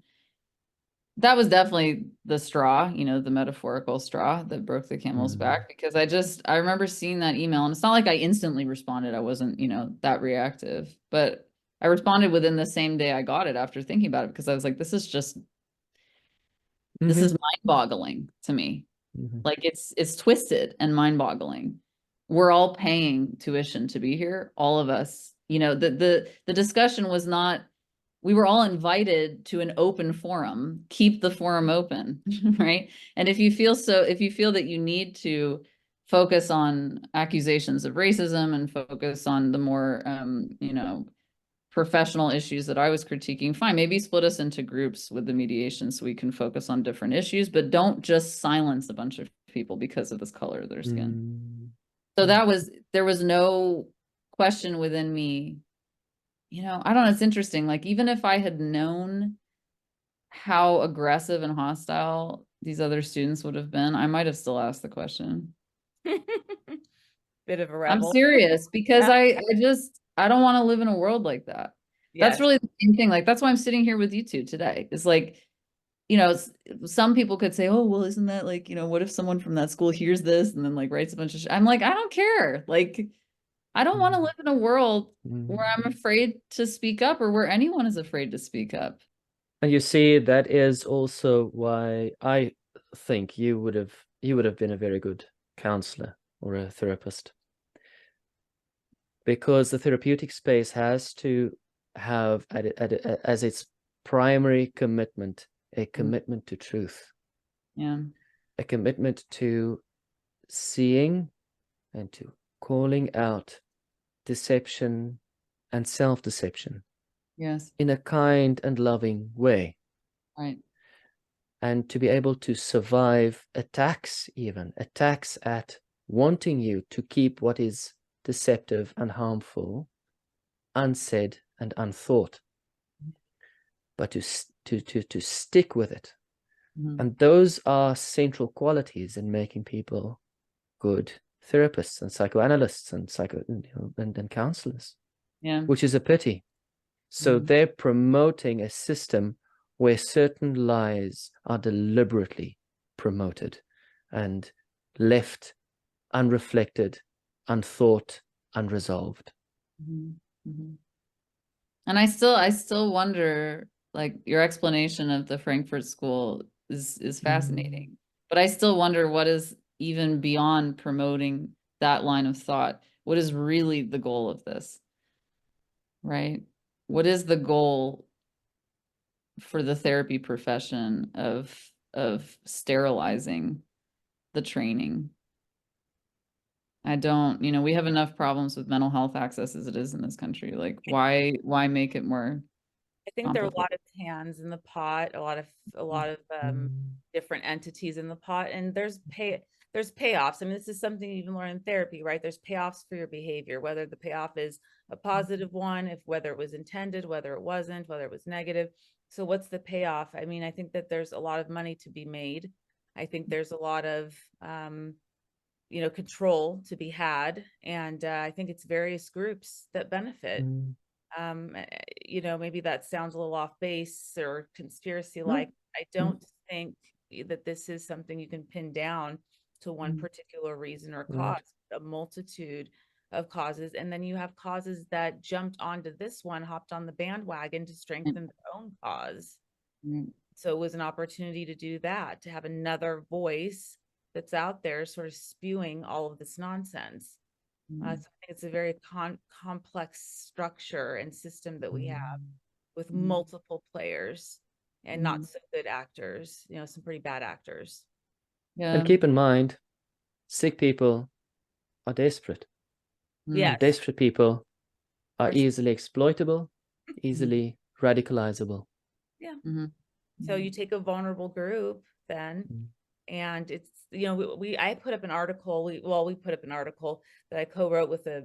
That was definitely the straw, you know, the metaphorical straw that broke the camel's back, because I remember seeing that email, and it's not like I instantly responded. I wasn't, you know, that reactive, but I responded within the same day I got it after thinking about it, because I was like, this is mind-boggling to me. Like it's twisted and mind-boggling. We're all paying tuition to be here, all of us. You know, the discussion was not, we were all invited to an open forum. Keep the forum open, right? And if you feel that you need to focus on accusations of racism and focus on the more, you know, professional issues that I was critiquing, fine, maybe split us into groups with the mediation so we can focus on different issues, but don't just silence a bunch of people because of this color of their skin. So there was no question within me. You know, I don't know, it's interesting. Like, even if I had known how aggressive and hostile these other students would have been, I might have still asked the question. Bit of a rebel. I'm serious, because I don't want to live in a world like that. Yes. That's really the same thing. Like, that's why I'm sitting here with you two today. It's like, you know, some people could say, oh, well, isn't that like, you know, what if someone from that school hears this and then like writes a bunch of shit? I'm like, I don't care. Like, I don't want to live in a world where I'm afraid to speak up, or where anyone is afraid to speak up. And you see, that is also why I think you would have been a very good counselor or a therapist. Because the therapeutic space has to have as its primary commitment, a commitment to truth. Yeah. A commitment to seeing and to calling out deception and self-deception. Yes. In a kind and loving way. Right. And to be able to survive attacks at wanting you to keep what is deceptive and harmful unsaid and unthought, but to stick with it. And those are central qualities in making people good therapists and psychoanalysts and and counselors, which is a pity. So they're promoting a system where certain lies are deliberately promoted and left unreflected, unthought, unresolved. And I still wonder, like, your explanation of the Frankfurt School is fascinating, but I still wonder what is even beyond promoting that line of thought. What is really the goal of this, right? What is the goal for the therapy profession of sterilizing the training? I don't, we have enough problems with mental health access as it is in this country. Like, why make it more I think there are a lot of hands in the pot, a lot of different entities in the pot, and there's payoffs. I mean, this is something you even learn in therapy, right? There's payoffs for your behavior, whether the payoff is a positive one, whether it was intended, whether it wasn't, whether it was negative. So what's the payoff? I mean, I think that there's a lot of money to be made. I think there's a lot of control to be had, and I think it's various groups that benefit. Maybe that sounds a little off base or conspiracy-like. I don't think that this is something you can pin down to one particular reason or cause. A multitude of causes, and then you have causes that jumped onto this one, hopped on the bandwagon to strengthen their own cause. So it was an opportunity to do that, to have another voice that's out there sort of spewing all of this nonsense. So I think it's a very complex structure and system that we have with multiple players and not so good actors, some pretty bad actors. And keep in mind, sick people are desperate. Yes. And desperate people are easily exploitable, easily radicalizable. Yeah. So you take a vulnerable group then, and it's, I put up an article, we put up an article that I co-wrote with a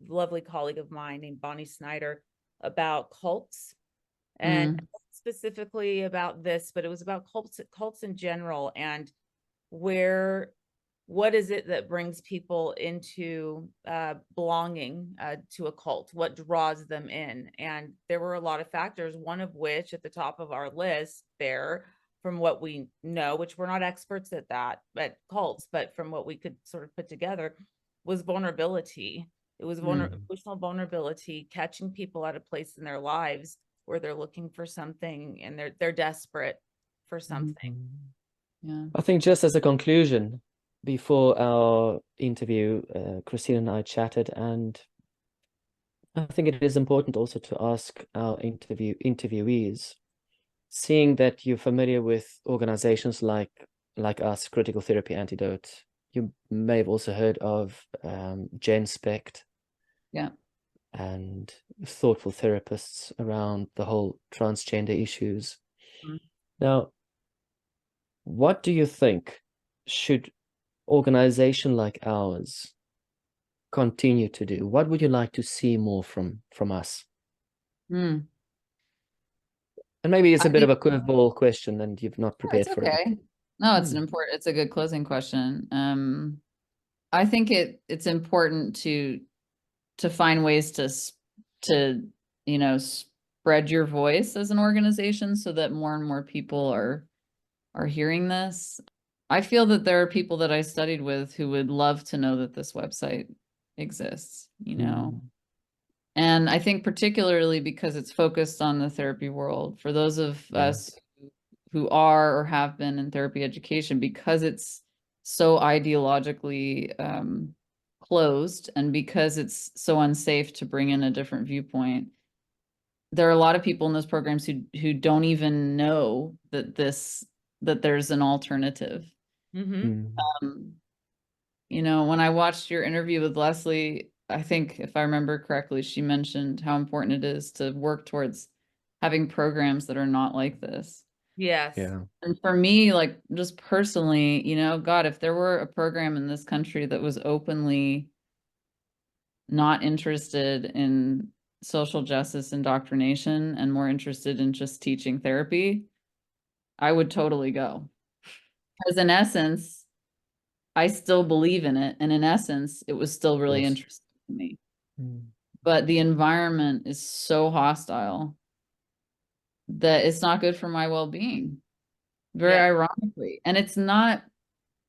lovely colleague of mine named Bonnie Snyder about cults, and specifically about this, but it was about cults in general, and what is it that brings people into belonging to a cult? What draws them in? And there were a lot of factors, one of which at the top of our list there, from what we know, which we're not experts at cults, but from what we could sort of put together, was vulnerability. It was emotional vulnerability, catching people at a place in their lives where they're looking for something and they're desperate for something. I think just as a conclusion, before our interview, Christine and I chatted, and I think it is important also to ask our interviewees, seeing that you're familiar with organizations like us, Critical Therapy Antidote. You may have also heard of GenSpect. Yeah. And thoughtful therapists around the whole transgender issues. Now, what do you think should organization like ours continue to do? What would you like to see more from us? And maybe it's a bit of a curveball question and you've not prepared for it. No, it's a good closing question. I think it's important to find ways to spread your voice as an organization so that more and more people are hearing this. I feel that there are people that I studied with who would love to know that this website exists, And I think particularly because it's focused on the therapy world, for those of us who are or have been in therapy education, because it's so ideologically closed and because it's so unsafe to bring in a different viewpoint, there are a lot of people in those programs who don't even know that there's an alternative. When I watched your interview with Leslie, I think if I remember correctly, she mentioned how important it is to work towards having programs that are not like this. Yes. Yeah. And for me, like, just personally, God, if there were a program in this country that was openly not interested in social justice indoctrination and more interested in just teaching therapy, I would totally go. Because in essence, I still believe in it. And in essence, it was still really interesting to me. But the environment is so hostile that it's not good for my well-being, very ironically. And it's not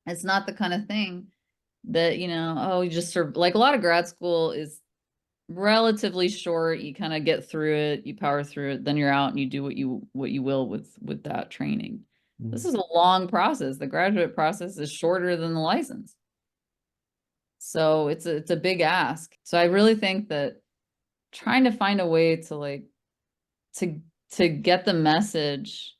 the kind of thing that, you know, oh, you just sort of, like, a lot of grad school is relatively short. You kind of get through it, you power through it, then you're out and you do what you will with that training. This is a long process. The graduate process is shorter than the license. So it's a big ask. So I really think that trying to find a way to, like, to get the message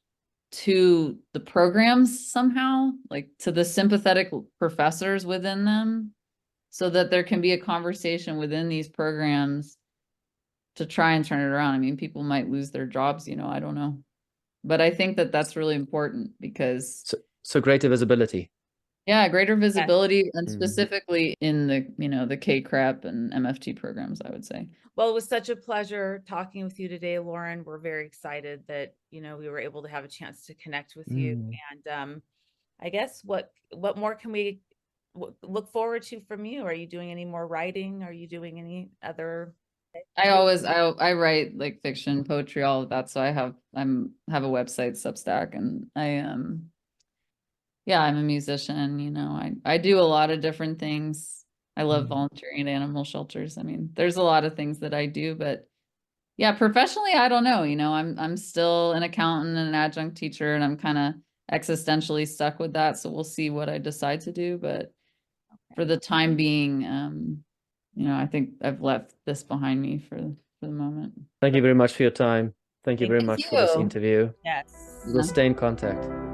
to the programs somehow, like to the sympathetic professors within them, so that there can be a conversation within these programs to try and turn it around. I mean, people might lose their jobs, you know, I don't know. But I think that that's really important because... So greater visibility. Yeah, greater visibility, and specifically in the, you know, the K-CREP and MFT programs, I would say. Well, it was such a pleasure talking with you today, Lauren. We're very excited that, you know, we were able to have a chance to connect with you. And I guess what more can we look forward to from you? Are you doing any more writing? Are you doing any other? I write like fiction, poetry, all of that. So I have a website, Substack, and yeah, I'm a musician, you know, I do a lot of different things. I love volunteering at animal shelters. I mean, there's a lot of things that I do, but yeah, professionally, I don't know, you know, I'm still an accountant and an adjunct teacher, and I'm kind of existentially stuck with that. So we'll see what I decide to do. But for the time being, you know, I think I've left this behind me for the moment. Thank you very much for your time. Thank you very much for this you. interview. Yes. We'll stay in contact.